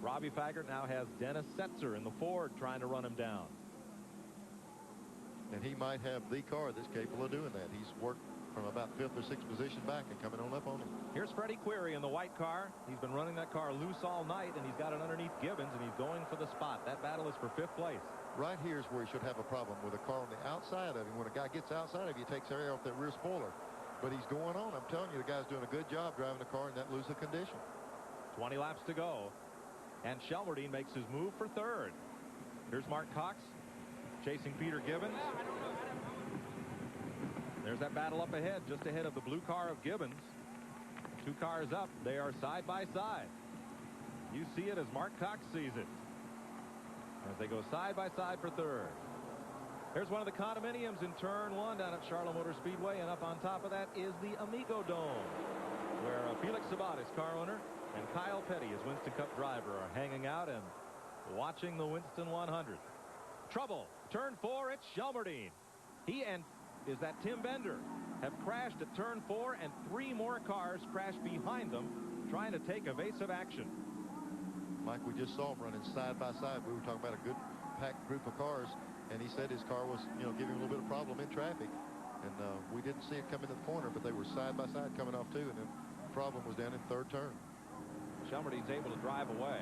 Robbie Faggart now has Dennis Setzer in the Ford trying to run him down. And he might have the car that's capable of doing that. He's worked from about 5th or 6th position back and coming on up on him. Here's Freddie Query in the white car. He's been running that car loose all night, and he's got it underneath Gibbons, and he's going for the spot. That battle is for 5th place. Right here is where he should have a problem with a car on the outside of him. When a guy gets outside of you, he takes air off that rear spoiler. But he's going on. I'm telling you, the guy's doing a good job driving the car in that loose of condition. 20 laps to go. And Shelmerdine makes his move for 3rd. Here's Mark Cox chasing Peter Gibbons. There's that battle up ahead, just ahead of the blue car of Gibbons. 2 cars up. They are side by side. You see it as Mark Cox sees it, as they go side by side for 3rd. Here's one of the condominiums in turn 1 down at Charlotte Motor Speedway, and up on top of that is the Amigo Dome, where Felix Sabat, his car owner, and Kyle Petty, his Winston Cup driver, are hanging out and watching the Winston 100. Trouble. Turn 4, it's Shelmerdine. He and Tim Bender have crashed at turn 4, and 3 more cars crashed behind them, trying to take evasive action. Mike, we just saw him running side by side. We were talking about a good packed group of cars, and he said his car was, giving him a little bit of problem in traffic. And we didn't see it come into the corner, but they were side by side coming off too, and the problem was down in 3rd turn. Shelmerdine's able to drive away.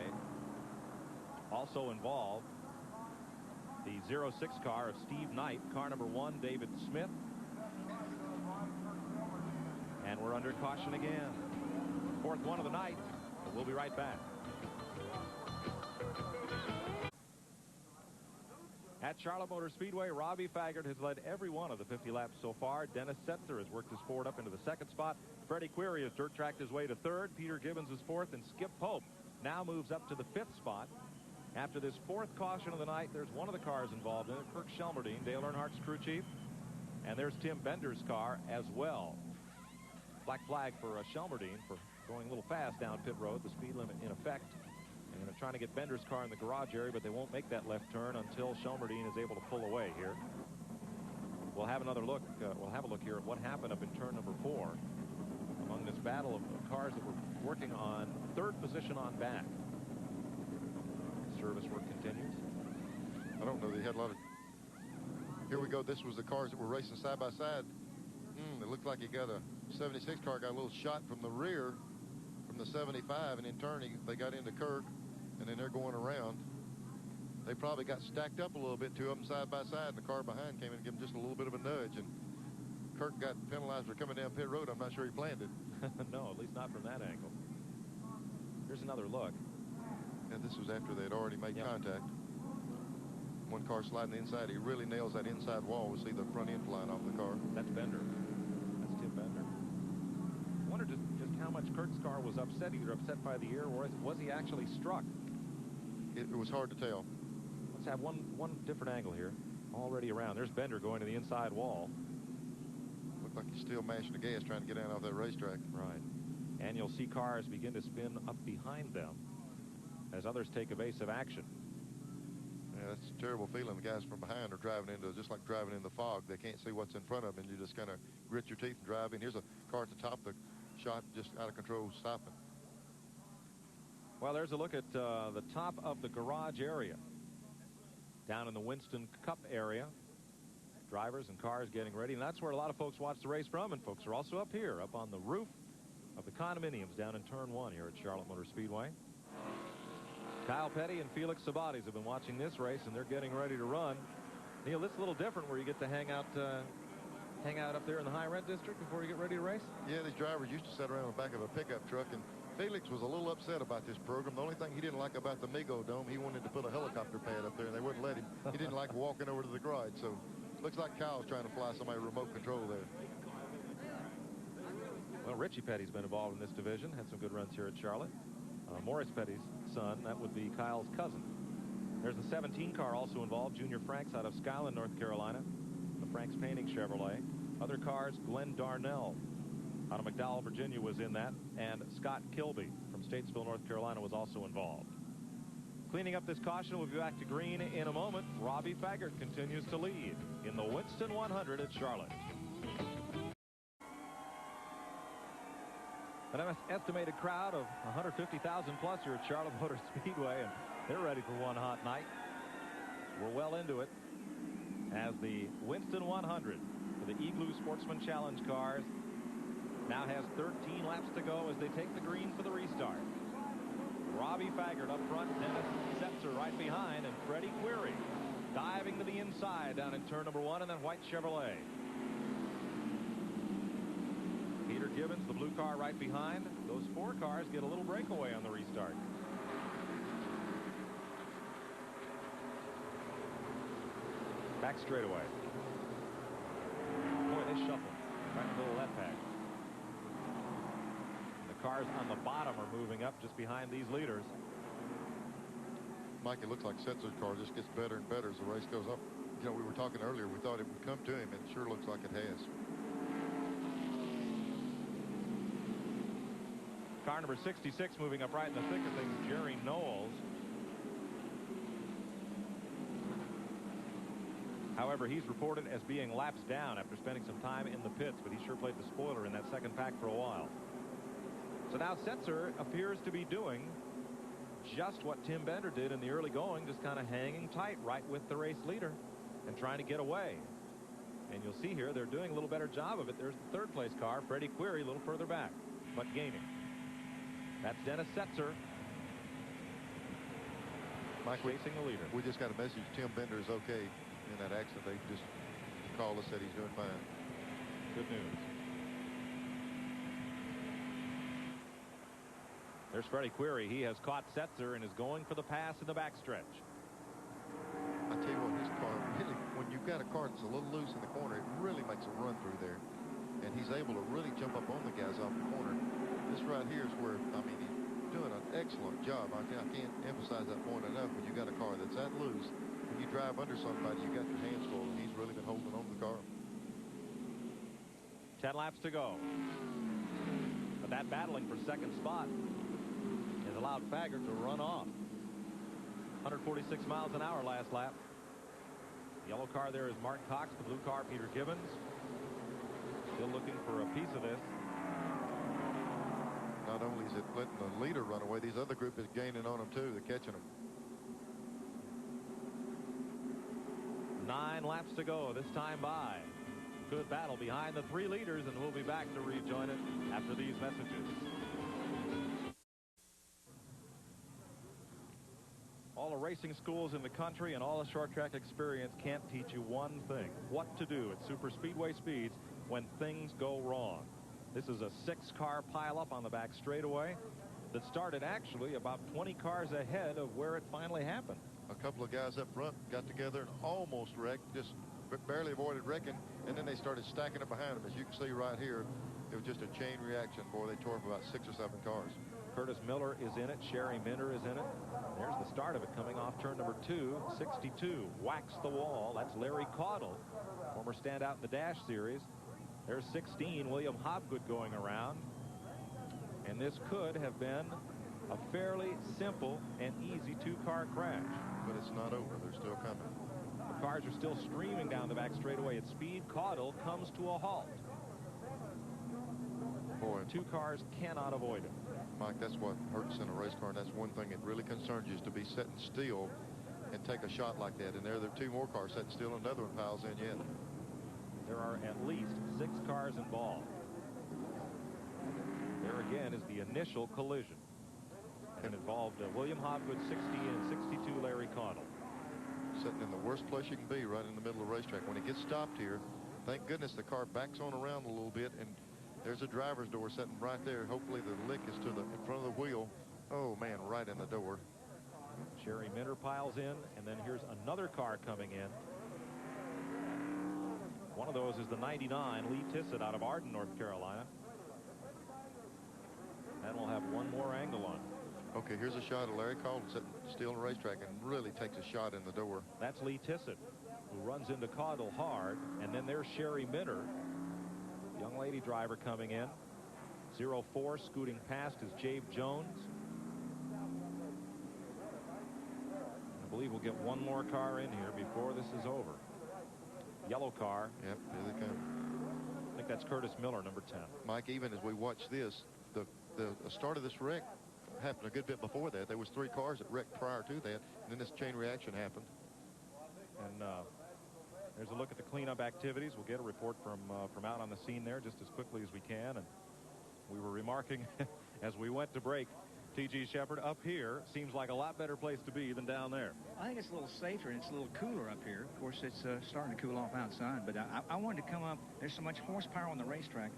Also involved, the 06 car of Steve Knight, car number 1, David Smith. And we're under caution again. 4th one of the night. We'll be right back. At Charlotte Motor Speedway, Robbie Faggart has led every one of the 50 laps so far. Dennis Setzer has worked his Ford up into the 2nd spot. Freddie Query has dirt tracked his way to 3rd. Peter Gibbons is 4th, and Skip Pope now moves up to the 5th spot. After this 4th caution of the night, there's one of the cars involved in it, Kirk Shelmerdine, Dale Earnhardt's crew chief. And there's Tim Bender's car as well. Black flag for Shelmerdine for going a little fast down pit road, the speed limit in effect. And they're trying to get Bender's car in the garage area, but they won't make that left turn until Shelmerdine is able to pull away here. We'll have another look. We'll have a look here at what happened up in turn number 4 among this battle of cars that were working on 3rd position on back. Service work continues. I don't know. They had a lot of... Here we go. This was the cars that were racing side by side. It looked like he got a 76 car, got a little shot from the rear from the 75, and in turn they got into Kirk, and then they're going around. They probably got stacked up a little bit, 2 of them side by side, and the car behind came in and gave him just a little bit of a nudge, and Kirk got penalized for coming down pit road. I'm not sure he planned it. No, at least not from that angle. Here's another look. And this was after they had already made contact. One car sliding the inside. He really nails that inside wall. We see the front end flying off the car. That's Bender. That's Tim Bender. I wonder just how much Kurt's car was upset, either upset by the air or was he actually struck? It was hard to tell. Let's have one different angle here. Already around. There's Bender going to the inside wall. Looked like he's still mashing the gas trying to get out off that racetrack. Right. And you'll see cars begin to spin up behind them as others take evasive action. Yeah, that's a terrible feeling. The guys from behind are driving into, just like driving in the fog. They can't see what's in front of them, and you just kind of grit your teeth and drive in. Here's a car at the top of the shot, just out of control, stopping. Well, there's a look at the top of the garage area. Down in the Winston Cup area. Drivers and cars getting ready, and that's where a lot of folks watch the race from, and folks are also up here, up on the roof of the condominiums down in turn 1 here at Charlotte Motor Speedway. Kyle Petty and Felix Sabates have been watching this race, and they're getting ready to run. Neil, this is a little different where you get to hang out up there in the high rent district before you get ready to race. Yeah, these drivers used to sit around the back of a pickup truck, and Felix was a little upset about this program. The only thing he didn't like about the Migo Dome, he wanted to put a helicopter pad up there, and they wouldn't let him. He didn't like walking over to the garage, so looks like Kyle's trying to fly somebody remote control there. Well, Richie Petty's been involved in this division, had some good runs here at Charlotte. Morris Petty's son, that would be Kyle's cousin. There's the 17 car also involved, Junior Franks out of Skyland, North Carolina, the Franks Painting Chevrolet. Other cars, Glenn Darnell out of McDowell, Virginia was in that, and Scott Kilby from Statesville, North Carolina was also involved. Cleaning up this caution, we'll be back to green in a moment. Robbie Faggart continues to lead in the Winston 100 at Charlotte. An estimated crowd of 150,000 plus here at Charlotte Motor Speedway, and they're ready for one hot night. We're well into it as the Winston 100 for the Igloo Sportsman Challenge cars now has 13 laps to go as they take the green for the restart. Robbie Faggart up front, Dennis Setzer right behind, and Freddie Query diving to the inside down in turn number 1 in that white Chevrolet. Peter Gibbons, the blue car right behind. Those 4 cars get a little breakaway on the restart. Back straightaway. Boy, they shuffle right in the middle of that pack. The cars on the bottom are moving up just behind these leaders. Mike, it looks like Setzer's car just gets better and better as the race goes up. You know, we were talking earlier, we thought it would come to him, and it sure looks like it has. Car number 66 moving up right in the thick of things, Jerry Knowles. However, he's reported as being laps down after spending some time in the pits, but he sure played the spoiler in that second pack for a while. So now Setzer appears to be doing just what Tim Bender did in the early going, just kind of hanging tight right with the race leader and trying to get away. And you'll see here they're doing a little better job of it. There's the third place car, Freddie Query, a little further back, but gaining. That's Dennis Setzer. Mike, chasing the leader. We just got a message. Tim Bender is okay in that accident. They just called us, said he's doing fine. Good news. There's Freddie Query. He has caught Setzer and is going for the pass in the backstretch. I tell you what, his car really, when you've got a car that's a little loose in the corner, it really makes a run through there. And he's able to really jump up on the guys off the corner. This right here is where, I mean, he's doing an excellent job. I can't emphasize that point enough. When you got a car that's that loose, when you drive under somebody, you got your hands full, and he's really been holding on to the car. 10 laps to go. But that battling for second spot has allowed Faggart to run off. 146 miles an hour last lap. The yellow car there is Mark Cox. The blue car, Peter Gibbons. Still looking for a piece of this. Not only is it letting the leader run away, these other group is gaining on them too. They're catching them. 9 laps to go this time by. Good battle behind the 3 leaders, and we'll be back to rejoin it after these messages. All the racing schools in the country and all the short track experience can't teach you one thing: what to do at super speedway speeds when things go wrong. This is a 6-car pileup on the back straightaway that started actually about 20 cars ahead of where it finally happened. A couple of guys up front got together and almost wrecked, just barely avoided wrecking, and then they started stacking up behind them. As you can see right here, it was just a chain reaction. Boy, they tore up about 6 or 7 cars. Curtis Miller is in it. Sherry Minder is in it. There's the start of it coming off turn number 2. 62 whacks the wall. That's Larry Caudle, former standout in the Dash Series. There's 16, William Hobgood, going around. And this could have been a fairly simple and easy 2-car crash. But it's not over. They're still coming. The cars are still streaming down the back straightaway at speed. Caudle comes to a halt. Boy, 2 cars cannot avoid him. Mike, that's what hurts in a race car, and that's one thing that really concerns you, is to be sitting still and take a shot like that. And there are 2 more cars sitting still, and another one piles in yet. There are at least 6 cars involved. There again is the initial collision. and involved William Hobgood, 60, and 62, Larry Caudle. Sitting in the worst place you can be, right in the middle of the racetrack. When it gets stopped here, thank goodness the car backs on around a little bit, and there's a driver's door sitting right there. Hopefully the lick is to the in front of the wheel. Oh, man, right in the door. Sherry Minter piles in, and then here's another car coming in. One of those is the 99, Lee Tissett, out of Arden, North Carolina. And we'll have one more angle on. Okay, here's a shot of Larry Caudle sitting still on the racetrack and really takes a shot in the door. That's Lee Tissett, who runs into Caudle hard. And then there's Sherry Minter, young lady driver coming in. 04 scooting past is Jabe Jones. I believe we'll get one more car in here before this is over. Yellow car. Yep, here they come. I think that's Curtis Miller, number 10. Mike, even as we watch this, the start of this wreck happened a good bit before that. There was 3 cars that wrecked prior to that, and then this chain reaction happened. And there's a look at the cleanup activities. We'll get a report from out on the scene there just as quickly as we can. And we were remarking as we went to break, T.G. Shepard, up here seems like a lot better place to be than down there. I think it's a little safer and it's a little cooler up here. Of course, it's starting to cool off outside, but I wanted to come up. There's so much horsepower on the racetrack.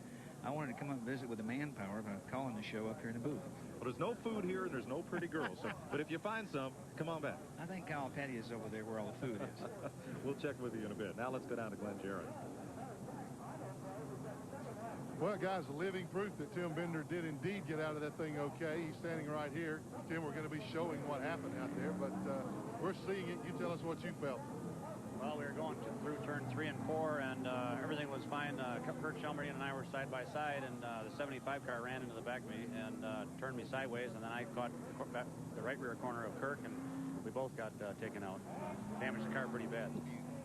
I wanted to come up and visit with the manpower by calling the show up here in the booth. Well, there's no food here and there's no pretty girls. But if you find some, come on back. I think Kyle Petty is over there where all the food is. We'll check with you in a bit. Now let's go down to Glenn Jarrett. Well, guys, living proof that Tim Bender did indeed get out of that thing okay. He's standing right here. Tim, we're going to be showing what happened out there, but we're seeing it. You tell us what you felt. Well, we were going through turn 3 and 4, and everything was fine. Kurt Shelmerdine and I were side by side, and the 75 car ran into the back of me and turned me sideways, and then I caught the right rear corner of Kirk, and we both got taken out. Damaged the car pretty bad.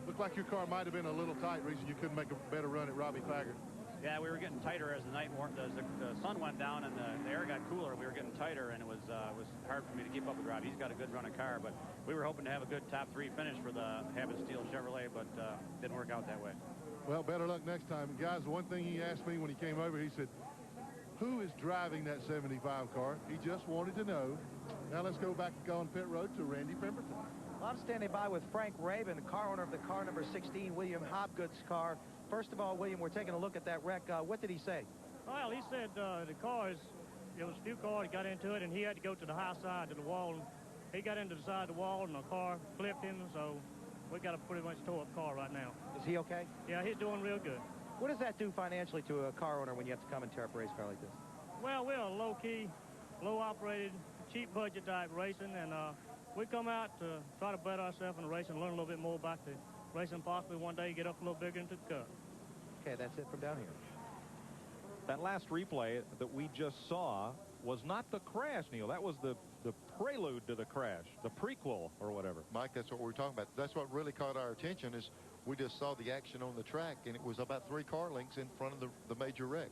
Looked like your car might have been a little tight, reason you couldn't make a better run at Robbie Faggart. Yeah, we were getting tighter as the night warmed. As the sun went down and the air got cooler, we were getting tighter, and it was hard for me to keep up with Rob. He's got a good running car, but we were hoping to have a good top 3 finish for the Habit Steel Chevrolet, but didn't work out that way. Well, better luck next time. Guys, one thing he asked me when he came over, he said, who is driving that 75 car? He just wanted to know. Now let's go back on pit road to Randy Pemberton. Well, I'm standing by with Frank Rabin, the car owner of the car number 16, William Hobgood's car. First of all, William, we're taking a look at that wreck. What did he say? Well, he said the cars, there was a few cars got into it, and he had to go to the high side of the wall. And he got into the side of the wall, and the car flipped him, so we got a pretty much tore-up car right now. Is he okay? Yeah, he's doing real good. What does that do financially to a car owner when you have to come and tear up a race car like this? Well, we're a low-key, low-operated, cheap budget type racing, and we come out to try to better ourselves in the racing, learn a little bit more about the racing, possibly one day get up a little bigger into the cup. Okay, that's it from down here. That last replay that we just saw was not the crash, Neil. That was the prelude to the crash, the prequel or whatever. Mike, that's what we're talking about. That's what really caught our attention is we just saw the action on the track, and it was about 3 car lengths in front of the major wreck.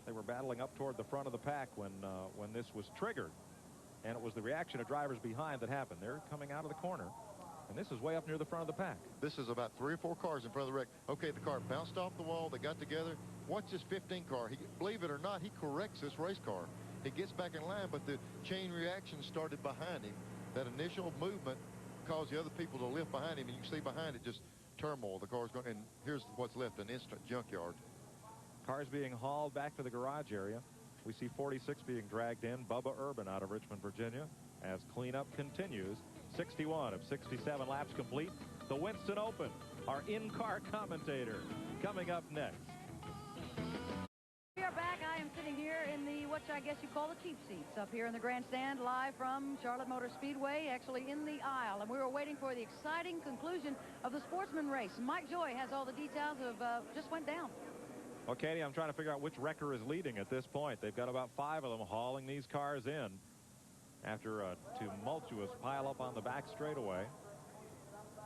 They were battling up toward the front of the pack when this was triggered, and it was the reaction of drivers behind that happened. They're coming out of the corner. And this is way up near the front of the pack. This is about 3 or 4 cars in front of the wreck. Okay, the car bounced off the wall. They got together. Watch this 15 car. Believe it or not, he corrects this race car. He gets back in line, but the chain reaction started behind him. That initial movement caused the other people to lift behind him, and you can see behind it just turmoil. The car's going, and here's what's left, an instant junkyard. Cars being hauled back to the garage area. We see 46 being dragged in. Bubba Urban out of Richmond, Virginia, as cleanup continues. 61 of 67 laps complete. The Winston Open, our in-car commentator, coming up next. We are back. I am sitting here in the, what I guess you call the cheap seats, up here in the grandstand, live from Charlotte Motor Speedway, actually in the aisle. And we were waiting for the exciting conclusion of the Sportsman race. Mike Joy has all the details of just went down. Well, Katie, I'm trying to figure out which wrecker is leading at this point. They've got about 5 of them hauling these cars in after a tumultuous pileup on the back straightaway.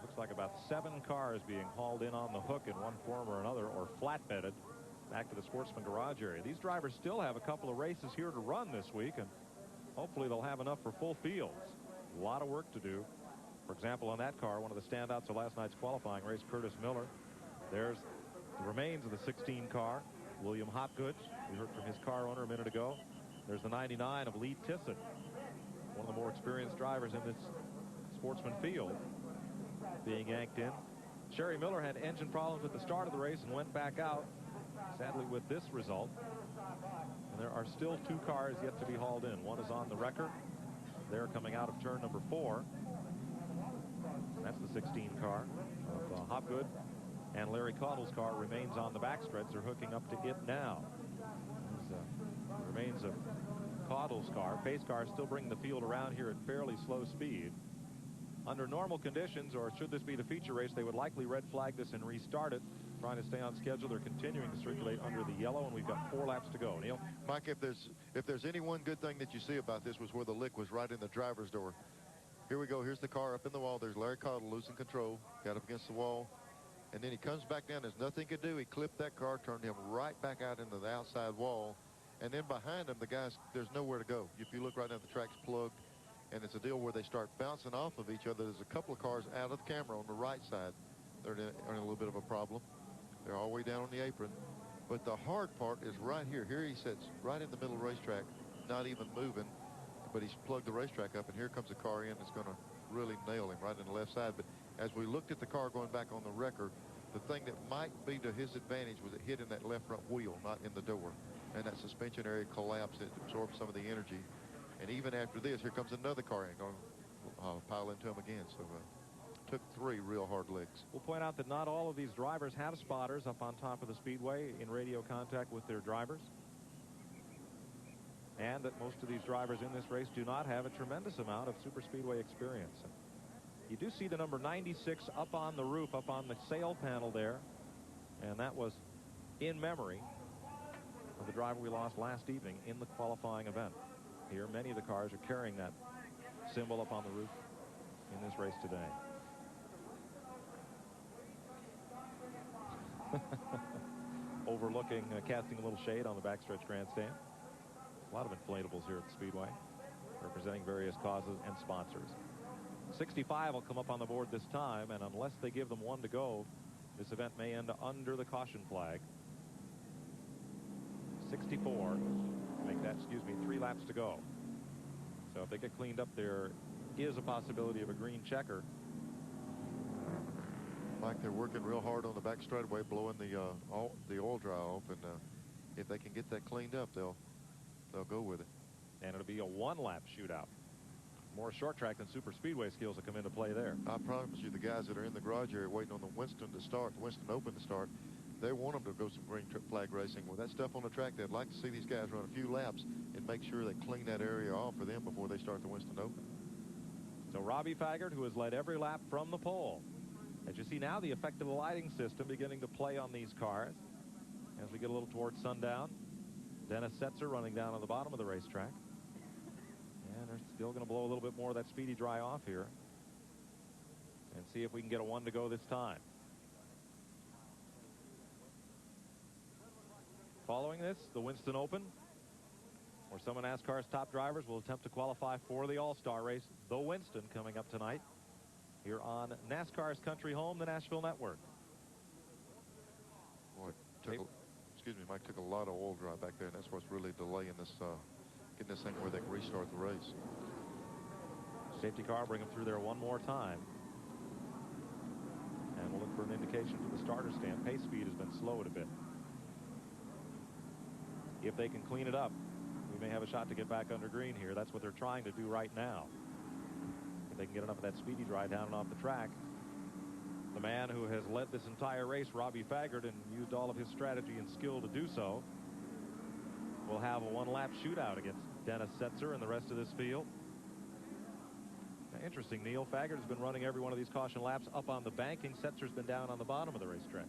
Looks like about 7 cars being hauled in on the hook in one form or another, or flatbedded back to the Sportsman garage area. These drivers still have a couple of races here to run this week, and hopefully they'll have enough for full fields. A lot of work to do. For example, on that car, one of the standouts of last night's qualifying race, Curtis Miller. There's the remains of the 16 car, William Hopgood. We heard from his car owner a minute ago. There's the 99 of Lee Tissett. one of the more experienced drivers in this Sportsman field, being yanked in. Sherry Miller had engine problems at the start of the race and went back out, sadly with this result. And there are still 2 cars yet to be hauled in. One is on the wrecker. They're coming out of turn number 4. And that's the 16 car of Hopgood. And Larry Caudle's car remains on the backstretch. They're hooking up to it now. These remains of Caudle's car. Pace cars still bringing the field around here at fairly slow speed. Under normal conditions, or should this be the feature race, they would likely red flag this and restart it. Trying to stay on schedule. They're continuing to circulate under the yellow, and we've got 4 laps to go. Neil? Mike, if there's any one good thing that you see about this was where the lick was right in the driver's door. Here we go. Here's the car up in the wall. There's Larry Caudle losing control. Got up against the wall. And then he comes back down. There's nothing he could do. He clipped that car, turned him right back out into the outside wall. And then behind him, the guys, there's nowhere to go. If you look right now, the track's plugged. And it's a deal where they start bouncing off of each other. There's a couple of cars out of the camera on the right side. They're in a little bit of a problem. They're all the way down on the apron. But the hard part is right here. Here he sits right in the middle of the racetrack, not even moving. But he's plugged the racetrack up, and here comes a car in that's going to really nail him right in the left side. But as we looked at the car going back on the wrecker, the thing that might be to his advantage was it hit in that left front wheel, not in the door. And that suspension area collapsed. It absorbed some of the energy. And even after this, here comes another car in, going to pile into him again. So took 3 real hard licks. We'll point out that not all of these drivers have spotters up on top of the speedway in radio contact with their drivers. And that most of these drivers in this race do not have a tremendous amount of super speedway experience. You do see the number 96 up on the roof, up on the sail panel there. And that was in memory of the driver we lost last evening in the qualifying event. Here, many of the cars are carrying that symbol up on the roof in this race today. Overlooking, casting a little shade on the backstretch grandstand. A lot of inflatables here at the Speedway, representing various causes and sponsors. 65 will come up on the board this time, and unless they give them 1 to go, this event may end under the caution flag. 64, make that, 3 laps to go. So if they get cleaned up, there is a possibility of a green checker. Mike, they're working real hard on the back straightaway, blowing the oil dry off, and if they can get that cleaned up, they'll go with it. And it'll be a 1-lap shootout. More short track than super speedway skills will come into play there. I promise you, the guys that are in the garage area waiting on the Winston Open to start, they want them to go some green flag racing. With that stuff on the track, they'd like to see these guys run a few laps and make sure they clean that area off for them before they start the Winston Open. So Robbie Faggart, who has led every lap from the pole. As you see now, the effect of the lighting system beginning to play on these cars. As we get a little towards sundown, Dennis Setzer running down on the bottom of the racetrack. And they're still going to blow a little bit more of that speedy dry off here. And see if we can get a 1 to go this time. Following this, the Winston Open, where some of NASCAR's top drivers will attempt to qualify for the All-Star race. The Winston coming up tonight here on NASCAR's country home, the Nashville Network. Boy, Mike, took a lot of oil dry back there, and that's what's really delaying this, getting this thing where they can restart the race. Safety car, bring them through there 1 more time. And we'll look for an indication for the starter stand. Pace speed has been slowed a bit. If they can clean it up, we may have a shot to get back under green here. That's what they're trying to do right now. If they can get enough of that speedy dry down and off the track. The man who has led this entire race, Robbie Faggart, and used all of his strategy and skill to do so, will have a 1-lap shootout against Dennis Setzer and the rest of this field. Now, interesting, Neil. Faggart has been running every one of these caution laps up on the banking. Setzer's been down on the bottom of the racetrack.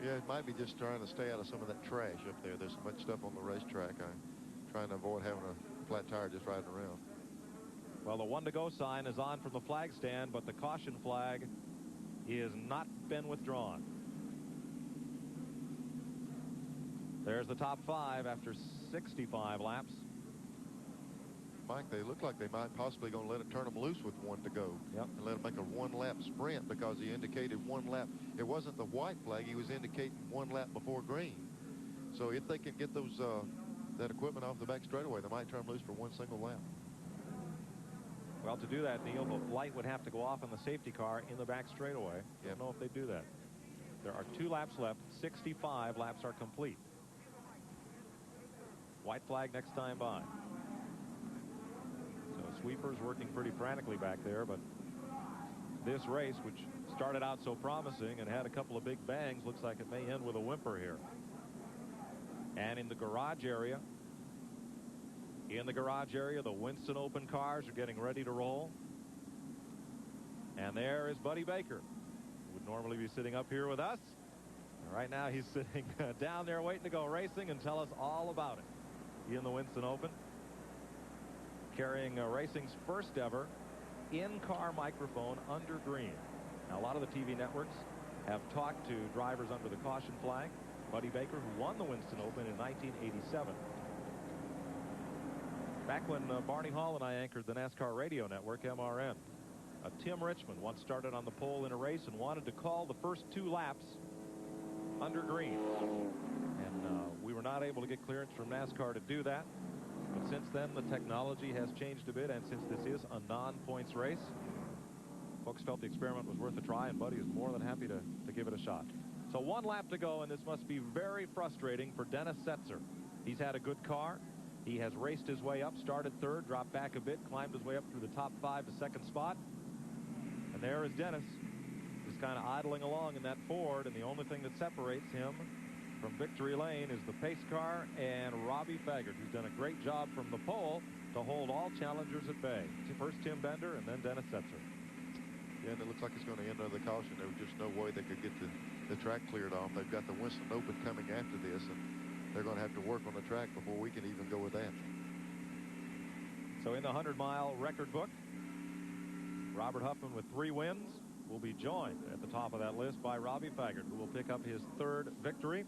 Yeah, it might be just trying to stay out of some of that trash up there. There's so much stuff on the racetrack. I'm trying to avoid having a flat tire just riding around. Well, the 1 to go sign is on from the flag stand, but the caution flag is not been withdrawn. There's the top 5 after 65 laps. Mike, they look like they might possibly going to let it turn them loose with 1 to go. Yep. And let them make a 1-lap sprint because he indicated 1 lap. It wasn't the white flag. He was indicating 1 lap before green. So if they can get those that equipment off the back straightaway, they might turn them loose for 1 single lap. Well, to do that, Neil, the light would have to go off on the safety car in the back straightaway. Yep. Don't know if they do that. There are 2 laps left. 65 laps are complete. White flag next time by. So sweepers working pretty frantically back there, but this race, which started out so promising and had a couple of big bangs, looks like it may end with a whimper here. And in the garage area, the Winston Open cars are getting ready to roll. And there is Buddy Baker, who would normally be sitting up here with us. And right now he's sitting down there waiting to go racing and tell us all about it. In the Winston Open, carrying racing's first ever in-car microphone under green. Now, a lot of the TV networks have talked to drivers under the caution flag. Buddy Baker, who won the Winston Open in 1987. Back when Barney Hall and I anchored the NASCAR radio network, MRN. Tim Richmond once started on the pole in a race and wanted to call the first 2 laps under green. And we were not able to get clearance from NASCAR to do that. But since then, the technology has changed a bit, and since this is a non-points race, folks felt the experiment was worth a try, and Buddy is more than happy to give it a shot. So 1 lap to go, and this must be very frustrating for Dennis Setzer. He's had a good car. He has raced his way up, started 3rd, dropped back a bit, climbed his way up through the top 5 to 2nd spot. And there is Dennis, just kind of idling along in that Ford, and the only thing that separates him from victory lane is the pace car and Robbie Faggart, who's done a great job from the pole to hold all challengers at bay. First Tim Bender and then Dennis Setzer. Yeah, and it looks like it's going to end under the caution. There was just no way they could get the track cleared off. They've got the Winston Open coming after this, and they're going to have to work on the track before we can even go with that. So in the 100-mile record book, Robert Huffman with 3 wins will be joined at the top of that list by Robbie Faggart, who will pick up his 3rd victory.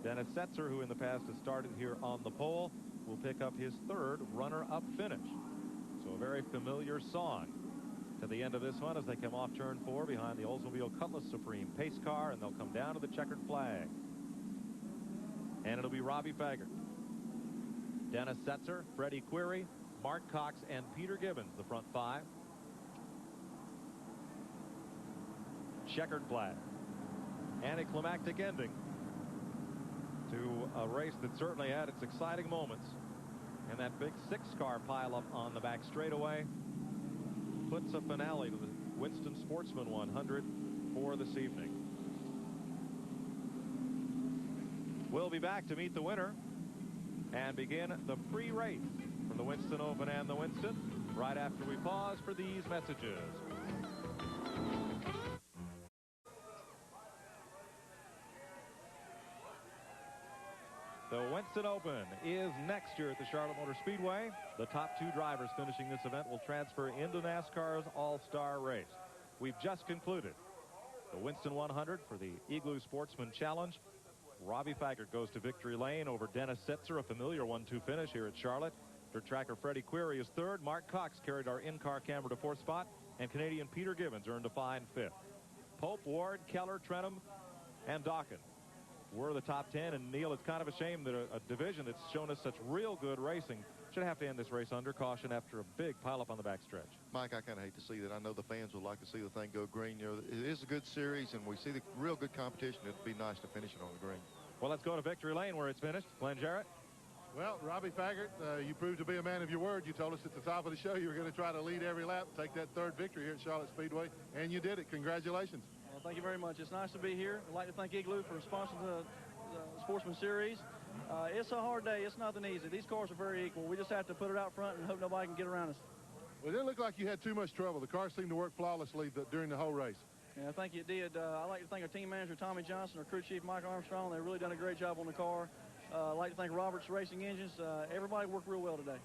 Dennis Setzer, who in the past has started here on the pole, will pick up his 3rd runner-up finish. So a very familiar song to the end of this one as they come off turn 4 behind the Oldsmobile Cutlass Supreme pace car, and they'll come down to the checkered flag. And it'll be Robbie Faggart, Dennis Setzer, Freddie Query, Mark Cox, and Peter Gibbons, the front 5. Checkered flag. Anticlimactic ending to a race that certainly had its exciting moments. And that big 6-car pileup on the back straightaway puts a finale to the Winston Sportsman 100 for this evening. We'll be back to meet the winner and begin the pre-race for the Winston Open and the Winston right after we pause for these messages. The Winston Open is next year at the Charlotte Motor Speedway. The top 2 drivers finishing this event will transfer into NASCAR's All-Star race. We've just concluded the Winston 100 for the Igloo Sportsman Challenge. Robbie Faggart goes to victory lane over Dennis Setzer, a familiar 1-2 finish here at Charlotte. Dirt tracker Freddie Query is 3rd. Mark Cox carried our in-car camera to 4th spot, and Canadian Peter Gibbons earned a fine 5th. Pope, Ward, Keller, Trenum, and Dawkins were the top 10. And Neil, it's kind of a shame that a division that's shown us such real good racing should have to end this race under caution after a big pileup on the backstretch. Mike, I kind of hate to see that. I know the fans would like to see the thing go green. You know, it is a good series, and we see the real good competition. It'd be nice to finish it on the green. Well, let's go to victory lane where it's finished. Glenn Jarrett. Well, Robbie Faggart, you proved to be a man of your word. You told us at the top of the show you were going to try to lead every lap, take that 3rd victory here at Charlotte Speedway, and you did it. Congratulations. Well, thank you very much. It's nice to be here. I'd like to thank Igloo for sponsoring the Sportsman Series. It's a hard day. It's nothing easy. These cars are very equal. We just have to put it out front and hope nobody can get around us. Well, it didn't look like you had too much trouble. The car seemed to work flawlessly during the whole race. Yeah, I think it did. I'd like to thank our team manager, Tommy Johnson, our crew chief, Mike Armstrong. They've really done a great job on the car. I'd like to thank Roberts Racing Engines. Everybody worked real well today.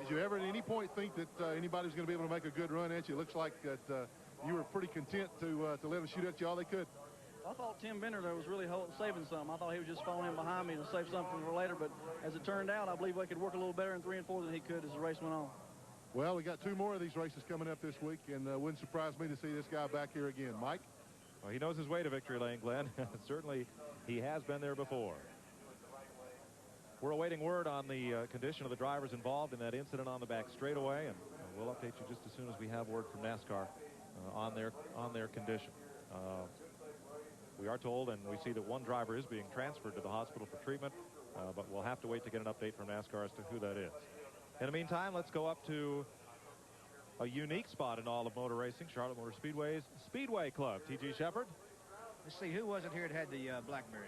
Did you ever at any point think that anybody was going to be able to make a good run at you? It looks like that you were pretty content to let them shoot at you all they could. I thought Tim Bender there was really saving something. I thought he was just falling in behind me to save something for later, but as it turned out, I believe we could work a little better in 3 and 4 than he could as the race went on. Well, we got 2 more of these races coming up this week, and wouldn't surprise me to see this guy back here again. Mike? Well, he knows his way to victory lane, Glenn. Certainly, he has been there before. We're awaiting word on the condition of the drivers involved in that incident on the back straightaway, and we'll update you just as soon as we have word from NASCAR on their condition. We are told, and we see that one driver is being transferred to the hospital for treatment, but we'll have to wait to get an update from NASCAR as to who that is. In the meantime, let's go up to a unique spot in all of motor racing, Charlotte Motor Speedway's Speedway Club. T.G. Shepard. Let's see, who was it here that had the BlackBerry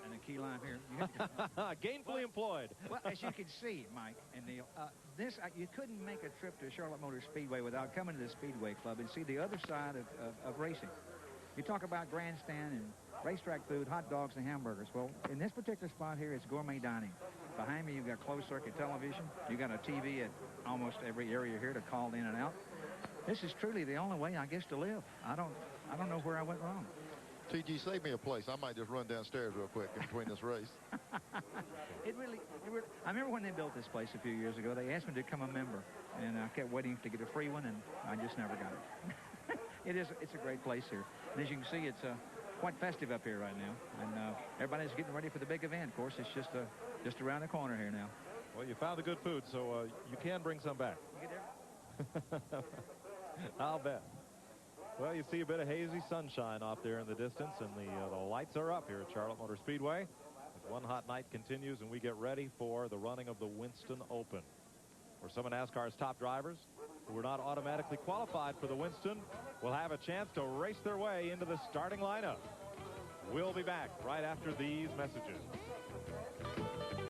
and the key lime here? Gainfully employed. Well, as you can see, Mike and Neil, you couldn't make a trip to Charlotte Motor Speedway without coming to the Speedway Club and see the other side of racing. You talk about grandstand and racetrack food, hot dogs and hamburgers. Well, in this particular spot here, it's gourmet dining. Behind me, you've got closed circuit television. You've got a TV at almost every area here to call in and out. This is truly the only way, I guess, to live. I don't know where I went wrong. TG, save me a place. I might just run downstairs real quick in between this race. It really, I remember when they built this place a few years ago, they asked me to become a member, and I kept waiting to get a free one, and I just never got it. It's a great place here. And as you can see, it's quite festive up here right now, and everybody's getting ready for the big event. Of course, it's just around the corner here now. Well, you found the good food, so you can bring some back. You get there? I'll bet. Well, you see a bit of hazy sunshine off there in the distance, and the lights are up here at Charlotte Motor Speedway as one hot night continues, and we get ready for the running of the Winston Open, where some of NASCAR's top drivers who were not automatically qualified for the Winston will have a chance to race their way into the starting lineup. We'll be back right after these messages.